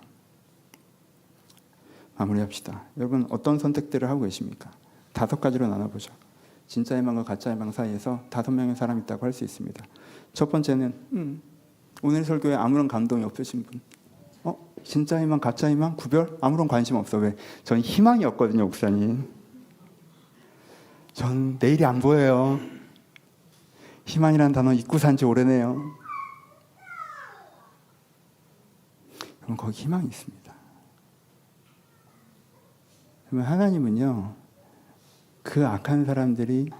마무리합시다. 여러분, 어떤 선택들을 하고 계십니까? 5가지로 나눠보죠. 진짜 희망과 가짜 희망 사이에서 5명의 사람이 있다고 할 수 있습니다. 첫 번째는 오늘 설교에 아무런 감동이 없으신 분. 진짜 희망, 가짜 희망 구별? 아무런 관심 없어. 왜? 전 희망이 없거든요, 목사님. 전 내일이 안 보여요. 희망이라는 단어 잊고 산 지 오래네요. 그럼 거기 희망이 있습니다. 그러면 하나님은요, 그 악한 사람들이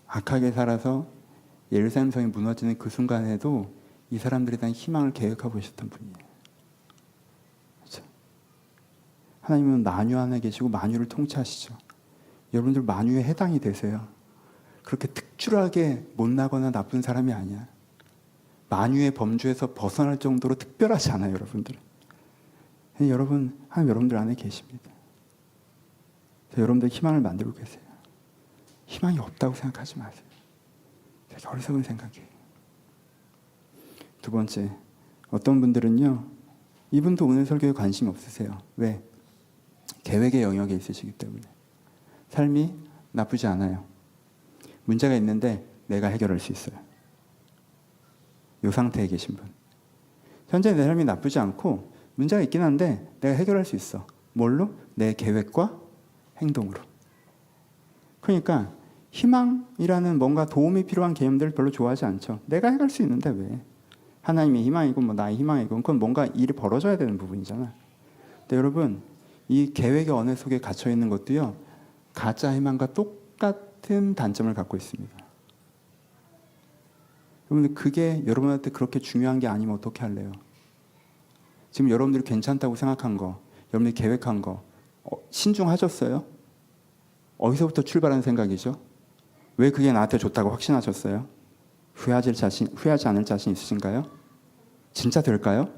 악하게 살아서 예루살렘 성이 무너지는 그 순간에도 이 사람들에 대한 희망을 계획하고 계셨던 분이에요. 그렇죠? 하나님은 만유 안에 계시고 만유를 통치하시죠. 여러분들 만유에 해당이 되세요. 그렇게 특출하게 못나거나 나쁜 사람이 아니야. 만유의 범주에서 벗어날 정도로 특별하지 않아요, 여러분들. 여러분, 하나님 여러분들 안에 계십니다. 여러분들 희망을 만들고 계세요. 희망이 없다고 생각하지 마세요. 되게 어리석은 생각이에요. 두 번째, 어떤 분들은요, 이분도 오늘 설교에 관심 없으세요. 왜? 계획의 영역에 있으시기 때문에. 삶이 나쁘지 않아요. 문제가 있는데 내가 해결할 수 있어요. 이 상태에 계신 분. 현재 내 삶이 나쁘지 않고 문제가 있긴 한데 내가 해결할 수 있어. 뭘로? 내 계획과 행동으로. 그러니까 희망이라는 뭔가 도움이 필요한 개념들을 별로 좋아하지 않죠. 내가 해갈 수 있는데 왜? 하나님의 희망이고 뭐 나의 희망이고 그건 뭔가 일이 벌어져야 되는 부분이잖아. 근데 여러분 이 계획의 언어 속에 갇혀 있는 것도요. 가짜 희망과 똑같은 단점을 갖고 있습니다. 여러분들 그게 여러분한테 그렇게 중요한 게 아니면 어떻게 할래요? 지금 여러분들이 괜찮다고 생각한 거, 여러분들이 계획한 거 신중하셨어요? 어디서부터 출발한 생각이죠? 왜 그게 나한테 좋다고 확신하셨어요? 후회하지 않을 자신 있으신가요? 진짜 될까요?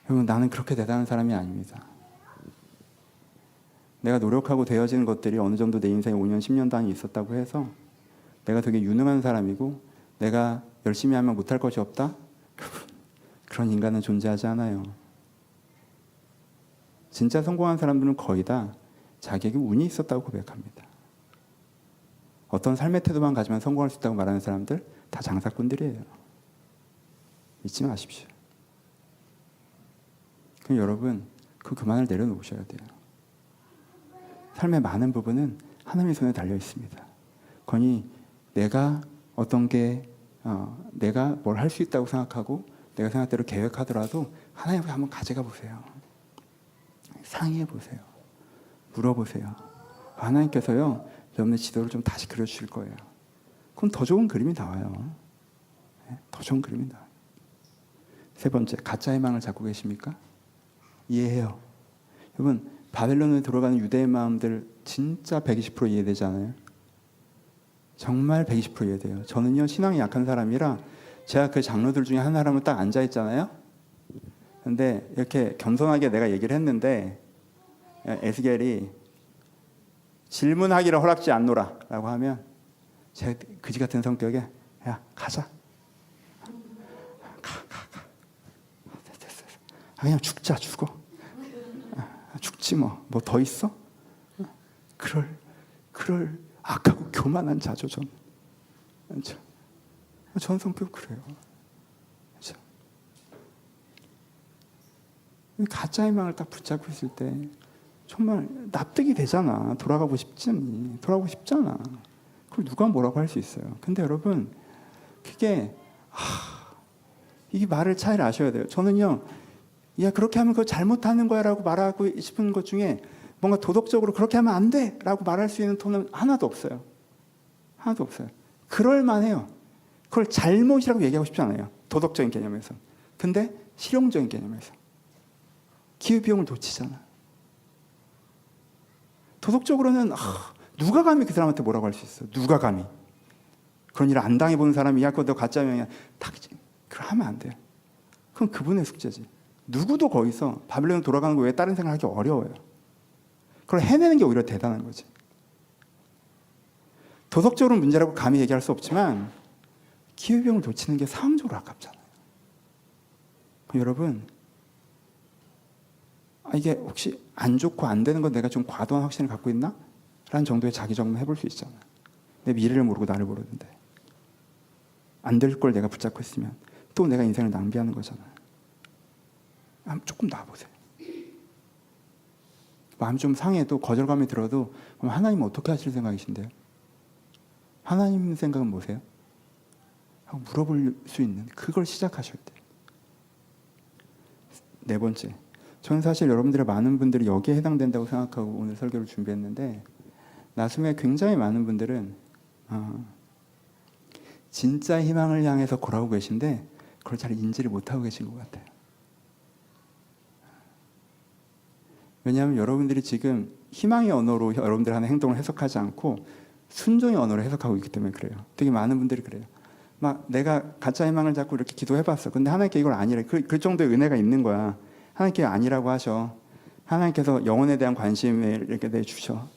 여러분 나는 그렇게 대단한 사람이 아닙니다. 내가 노력하고 되어지는 것들이 어느 정도 내 인생에 5년, 10년 단위 있었다고 해서 내가 되게 유능한 사람이고 내가 열심히 하면 못할 것이 없다? 그런 인간은 존재하지 않아요. 진짜 성공한 사람들은 거의 다 자기에게 운이 있었다고 고백합니다. 어떤 삶의 태도만 가지면 성공할 수 있다고 말하는 사람들 다 장사꾼들이에요. 잊지 마십시오. 그럼 여러분 그만을 내려놓으셔야 돼요. 삶의 많은 부분은 하나님의 손에 달려 있습니다. 거니 내가 어떤 게 내가 뭘 할 수 있다고 생각하고 내가 생각대로 계획하더라도 하나님 앞에 한번 가져가 보세요. 상의해 보세요. 물어보세요. 하나님께서요 여러분의 지도를 좀 다시 그려주실 거예요. 그럼 더 좋은 그림이 나와요. 더 좋은 그림이 나와요. 세 번째, 가짜 희망을 갖고 계십니까? 이해해요. 여러분 바벨론에 들어가는 유대의 마음들 진짜 120% 이해되지 않아요? 정말 120% 이해돼요. 저는요 신앙이 약한 사람이라 제가 그 장로들 중에 하나라면 딱 앉아있잖아요. 근데 이렇게 겸손하게 내가 얘기를 했는데 에스겔이 질문하기를 허락지 않노라 라고 하면 제가 그지 같은 성격에 야 가자. 가. 됐어. 그냥 죽자 죽어. 죽지 뭐 더 있어? 그럴 악하고 교만한 자조전. 전 성격 그래요. 가짜 희망을 딱 붙잡고 있을 때 정말 납득이 되잖아. 돌아가고 싶잖아. 그걸 누가 뭐라고 할 수 있어요. 근데 여러분 그게 이게 말을 차이를 아셔야 돼요. 저는요 야 그렇게 하면 그거 잘못하는 거야 라고 말하고 싶은 것 중에 뭔가 도덕적으로 그렇게 하면 안 돼 라고 말할 수 있는 톤은 하나도 없어요. 그럴만해요. 그걸 잘못이라고 얘기하고 싶지 않아요. 도덕적인 개념에서. 근데 실용적인 개념에서 기회비용을 놓치잖아. 도덕적으로는 누가 감히 그 사람한테 뭐라고 할 수 있어. 누가 감히. 그런 일을 안 당해본 사람이 야 그거 너 가짜명이야. 그걸 하면 안 돼요. 그건 그분의 숙제지. 누구도 거기서 바벨론 돌아가는 거 외에 다른 생각하기 어려워요. 그걸 해내는 게 오히려 대단한 거지. 도덕적으로 문제라고 감히 얘기할 수 없지만 기회비용을 놓치는 게 상황적으로 아깝잖아요. 여러분 이게 혹시 안 좋고 안 되는 건 내가 좀 과도한 확신을 갖고 있나? 라는 정도의 자기점검 해볼 수 있잖아요. 내 미래를 모르고 나를 모르는데 안 될 걸 내가 붙잡고 있으면 또 내가 인생을 낭비하는 거잖아요. 조금 놔보세요. 마음 좀 상해도 거절감이 들어도 그럼 하나님은 어떻게 하실 생각이신데요? 하나님 생각은 뭐세요? 하고 물어볼 수 있는 그걸 시작하셔야 돼요. 네 번째, 저는 사실 여러분들의 많은 분들이 여기에 해당된다고 생각하고 오늘 설교를 준비했는데 나중에 굉장히 많은 분들은 진짜 희망을 향해서 걸어가고 계신데 그걸 잘 인지를 못하고 계신 것 같아요. 왜냐하면 여러분들이 지금 희망의 언어로 여러분들 하는 행동을 해석하지 않고 순종의 언어로 해석하고 있기 때문에 그래요. 되게 많은 분들이 그래요. 막 내가 가짜 희망을 잡고 이렇게 기도해봤어. 근데 하나님께 이걸 아니래. 그 정도의 은혜가 있는 거야. 하나님께 아니라고 하셔. 하나님께서 영혼에 대한 관심을 이렇게 내주셔.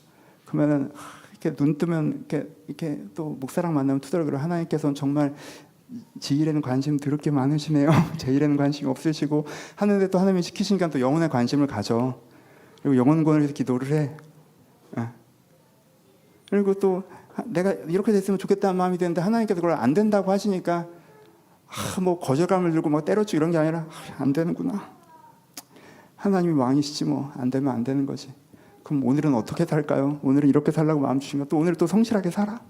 그러면은 이렇게 눈 뜨면 이렇게 또 목사랑 만나면 투덜거려. 하나님께서는 정말 지 일에는 관심 더럽게 많으시네요. 제 일에는 관심이 없으시고 하는데 또 하나님이 시키시니까 또 영혼에 관심을 가져. 그리고 영혼권을 위해서 기도를 해. 그리고 또 내가 이렇게 됐으면 좋겠다는 마음이 드는데 하나님께서 그걸 안 된다고 하시니까 뭐 거절감을 들고 막 때려치고 이런 게 아니라 안 되는구나. 하나님이 왕이시지 뭐. 안 되면 안 되는 거지. 그럼 오늘은 어떻게 살까요? 오늘은 이렇게 살라고 마음 주신가? 또 오늘 또 성실하게 살아?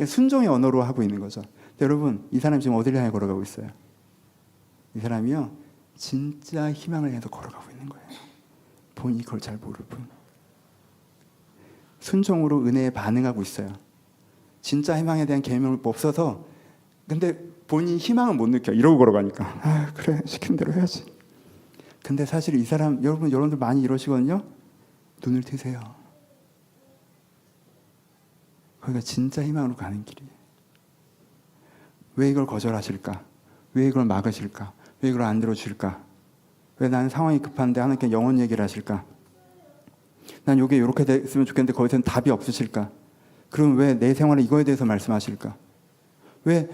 순종의 언어로 하고 있는 거죠. 근데 여러분, 이 사람이 지금 어디를 향해 걸어가고 있어요? 이 사람이요, 진짜 희망을 향해서 걸어가고 있는 거예요. 본인이 그걸 잘 모를 뿐. 순종으로 은혜에 반응하고 있어요. 진짜 희망에 대한 개념이 없어서, 근데 본인이 희망은 못 느껴. 이러고 걸어가니까. 그래, 시키는 대로 해야지. 근데 사실 이 사람, 여러분들 많이 이러시거든요. 눈을 뜨세요. 거기가 진짜 희망으로 가는 길이에요. 왜 이걸 거절하실까? 왜 이걸 막으실까? 왜 이걸 안 들어줄까? 왜 나는 상황이 급한데 하나님께 영혼 얘기를 하실까? 난 이게 이렇게 됐으면 좋겠는데 거기서는 답이 없으실까? 그럼 왜 내 생활에 이거에 대해서 말씀하실까? 왜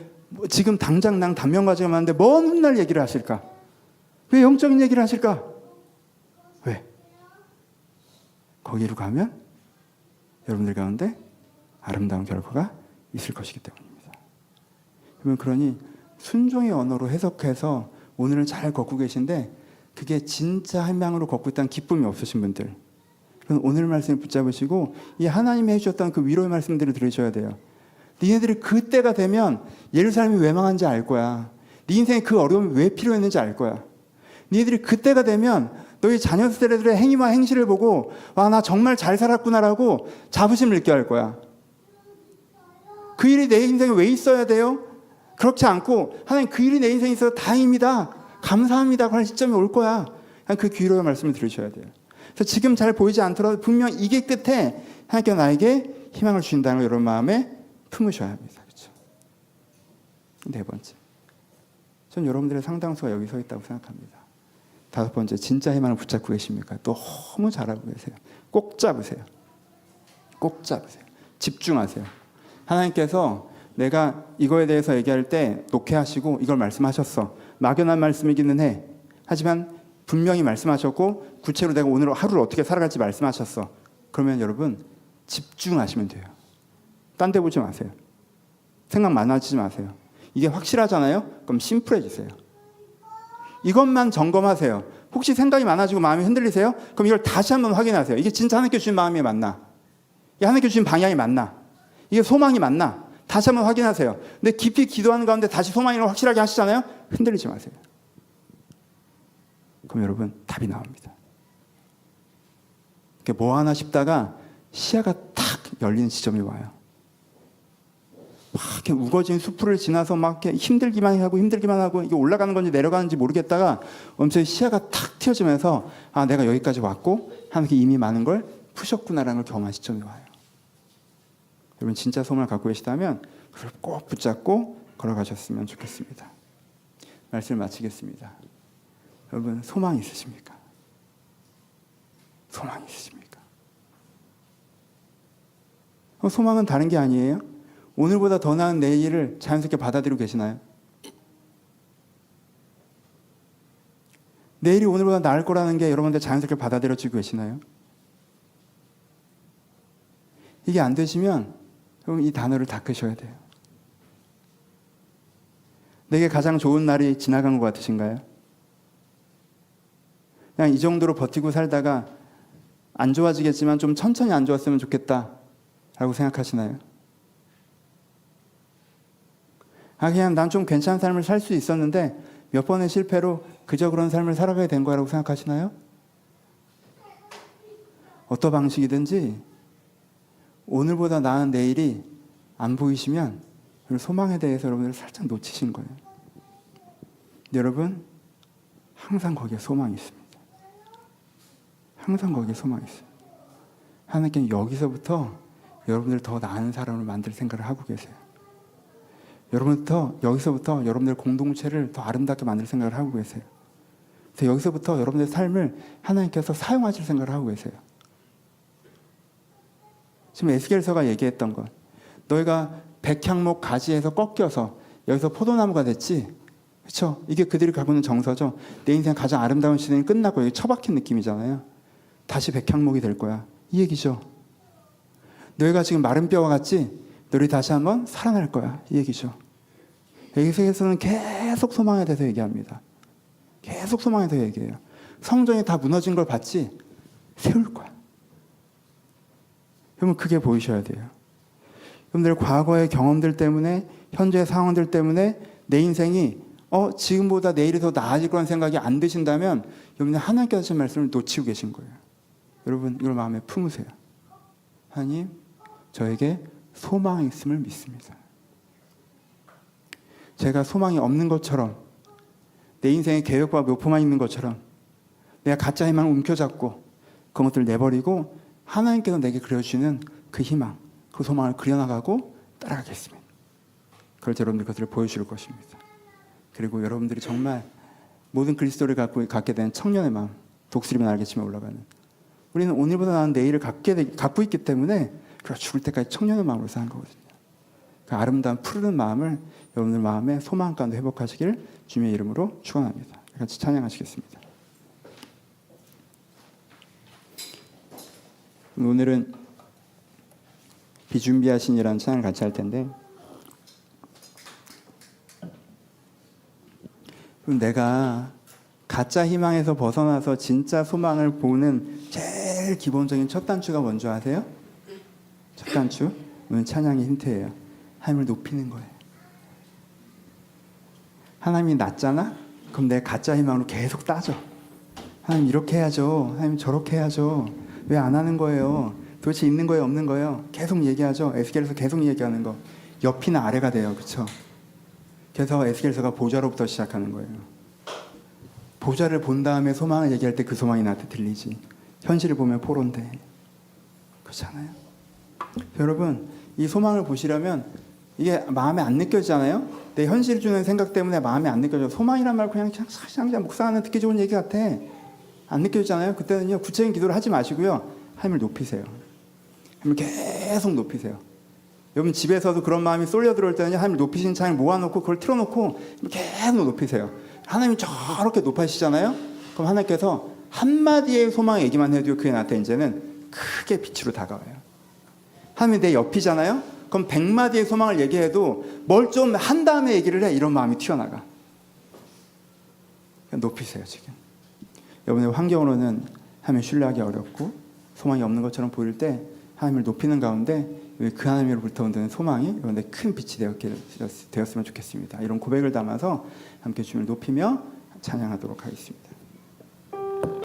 지금 당장 난 단명가지가 많은데 먼 훗날 얘기를 하실까? 왜 영적인 얘기를 하실까? 왜? 거기로 가면 여러분들 가운데 아름다운 결과가 있을 것이기 때문입니다. 여러분, 그러니 순종의 언어로 해석해서 오늘은 잘 걷고 계신데 그게 진짜 희망으로 걷고 있다는 기쁨이 없으신 분들, 그럼 오늘 말씀을 붙잡으시고 이 하나님이 해주셨던 그 위로의 말씀들을 들으셔야 돼요. 니네들이 그때가 되면 예루살렘이 왜 망한지 알 거야. 네 인생에 그 어려움이 왜 필요했는지 알 거야. 니네들이 그때가 되면 너희 자녀 세대들의 행위와 행실을 보고 와, 나 정말 잘 살았구나라고 자부심을 느껴야 할 거야. 그 일이 내 인생에 왜 있어야 돼요? 그렇지 않고 하나님, 그 일이 내 인생에 있어서 다행입니다, 감사합니다 하는 시점이 올 거야. 그 귀로의 말씀을 들으셔야 돼요. 그래서 지금 잘 보이지 않더라도 분명 이게 끝에 하나님께서 나에게 희망을 주신다는 걸 여러분 마음에 품으셔야 합니다. 그렇죠? 네 번째, 전 여러분들의 상당수가 여기 서 있다고 생각합니다. 다섯 번째, 진짜 희망을 붙잡고 계십니까? 너무 잘하고 계세요. 꼭 잡으세요. 꼭 잡으세요. 집중하세요. 하나님께서 내가 이거에 대해서 얘기할 때 녹회하시고 이걸 말씀하셨어. 막연한 말씀이기는 해. 하지만 분명히 말씀하셨고 구체로 내가 오늘 하루를 어떻게 살아갈지 말씀하셨어. 그러면 여러분 집중하시면 돼요. 딴 데 보지 마세요. 생각 많아지지 마세요. 이게 확실하잖아요? 그럼 심플해지세요. 이것만 점검하세요. 혹시 생각이 많아지고 마음이 흔들리세요? 그럼 이걸 다시 한번 확인하세요. 이게 진짜 하나님께 주신 마음이 맞나? 이게 하나님께 주신 방향이 맞나? 이게 소망이 맞나? 다시 한번 확인하세요. 근데 깊이 기도하는 가운데 다시 소망을 확실하게 하시잖아요? 흔들리지 마세요. 그럼 여러분 답이 나옵니다. 뭐 하나 싶다가 시야가 탁 열리는 지점이 와요. 막 이렇게 우거진 수풀을 지나서 막 이렇게 힘들기만 하고 이게 올라가는 건지 내려가는지 모르겠다가 엄청 시야가 탁 튀어지면서 아, 내가 여기까지 왔고 하나님께 이미 많은 걸 푸셨구나라는 걸 경험한 시점이 와요. 여러분 진짜 소망을 갖고 계시다면 그걸 꼭 붙잡고 걸어가셨으면 좋겠습니다. 말씀을 마치겠습니다. 여러분 소망이 있으십니까? 소망이 있으십니까? 소망은 다른 게 아니에요. 오늘보다 더 나은 내일을 자연스럽게 받아들이고 계시나요? 내일이 오늘보다 나을 거라는 게 여러분들 자연스럽게 받아들여지고 계시나요? 이게 안 되시면 그럼 이 단어를 닦으셔야 돼요. 내게 가장 좋은 날이 지나간 것 같으신가요? 그냥 이 정도로 버티고 살다가 안 좋아지겠지만 좀 천천히 안 좋았으면 좋겠다라고 생각하시나요? 그냥 난 좀 괜찮은 삶을 살 수 있었는데 몇 번의 실패로 그저 그런 삶을 살아가게 된 거라고 생각하시나요? 어떤 방식이든지 오늘보다 나은 내일이 안 보이시면 소망에 대해서 여러분들 살짝 놓치신 거예요. 근데 여러분 항상 거기에 소망이 있습니다. 항상 거기에 소망이 있어요. 하나님께는 여기서부터 여러분들 더 나은 사람을 만들 생각을 하고 계세요. 여기서부터 여러분들 공동체를 더 아름답게 만들 생각을 하고 계세요. 그래서 여기서부터 여러분들의 삶을 하나님께서 사용하실 생각을 하고 계세요. 지금 에스겔서가 얘기했던 것, 너희가 백향목 가지에서 꺾여서 여기서 포도나무가 됐지, 그렇죠? 이게 그들이 가고 있는 정서죠. 내 인생 가장 아름다운 시즌이 끝나고 여기 처박힌 느낌이잖아요. 다시 백향목이 될 거야, 이 얘기죠. 너희가 지금 마른 뼈와 같지, 너희 다시 한번 살아날 거야, 이 얘기죠. 여기서는 계속 소망에 대해서 얘기합니다. 계속 계속 소망에서 얘기해요. 성전이 다 무너진 걸 봤지? 세울 거야. 여러분 그게 보이셔야 돼요. 여러분들 과거의 경험들 때문에 현재의 상황들 때문에 내 인생이 지금보다 내일이 더 나아질 거라는 생각이 안 드신다면 여러분들 하나님께서 하신 말씀을 놓치고 계신 거예요. 여러분 이걸 마음에 품으세요. 하나님 저에게 소망이 있음을 믿습니다. 제가 소망이 없는 것처럼 내 인생의 계획과 목표만 있는 것처럼 내가 가짜 희망을 움켜잡고 그런 것들을 내버리고 하나님께서 내게 그려주시는 그 희망, 그 소망을 그려나가고 따라가겠습니다. 그럴 때 여러분들 그것들을 보여주실 것입니다. 그리고 여러분들이 정말 모든 그리스도를 갖게 된 청년의 마음, 독수리만 알겠지만 올라가는 우리는 오늘보다 나은 내일을 갖고 있기 때문에 죽을 때까지 청년의 마음으로 사는 거거든요. 그 아름다운 푸르른 마음을 여러분들 마음에 소망 가운데 회복하시길 주님의 이름으로 축원합니다. 같이 찬양하시겠습니다. 오늘은 비준비하신이라는 찬양을 같이 할 텐데 내가 가짜 희망에서 벗어나서 진짜 소망을 보는 제일 기본적인 첫 단추가 뭔지 아세요? 첫 단추? 오늘 찬양의 힌트예요. 하나님을 높이는 거예요. 하나님이 낮잖아? 그럼 내 가짜 희망으로 계속 따져. 하나님 이렇게 해야죠. 하나님 저렇게 해야죠. 왜 안 하는 거예요? 도대체 있는 거예요? 없는 거예요? 계속 얘기하죠. 에스겔에서 계속 얘기하는 거. 옆이나 아래가 돼요. 그렇죠? 그래서 에스겔서가 보좌로부터 시작하는 거예요. 보좌를 본 다음에 소망을 얘기할 때 그 소망이 나한테 들리지. 현실을 보면 포로인데. 그렇잖아요. 여러분 이 소망을 보시려면 이게 마음에 안 느껴지잖아요. 내 현실을 주는 생각 때문에 마음에 안 느껴져. 소망이란 말 그냥 묵상하는 듣기 좋은 얘기 같아. 안 느껴지잖아요. 그때는요 구체적인 기도를 하지 마시고요. 하나님을 높이세요. 하나님을 계속 높이세요. 여러분 집에서도 그런 마음이 쏠려 들어올 때는요 하나님을 높이신 찬양을 모아놓고 그걸 틀어놓고 계속 높이세요. 하나님이 저렇게 높아지시잖아요. 그럼 하나님께서 한마디의 소망 얘기만 해도 그게 나한테 이제는 크게 빛으로 다가와요. 하나님이 내 옆이잖아요. 그럼 100마디의 소망을 얘기해도 뭘 좀 한 다음에 얘기를 해. 이런 마음이 튀어나가. 높이세요 지금. 여러분의 환경으로는 하나님을 신뢰하기 어렵고 소망이 없는 것처럼 보일 때 하나님을 높이는 가운데 그 하나님으로부터 오는 소망이 여러분의 큰 빛이 되었으면 좋겠습니다. 이런 고백을 담아서 함께 주님을 높이며 찬양하도록 하겠습니다.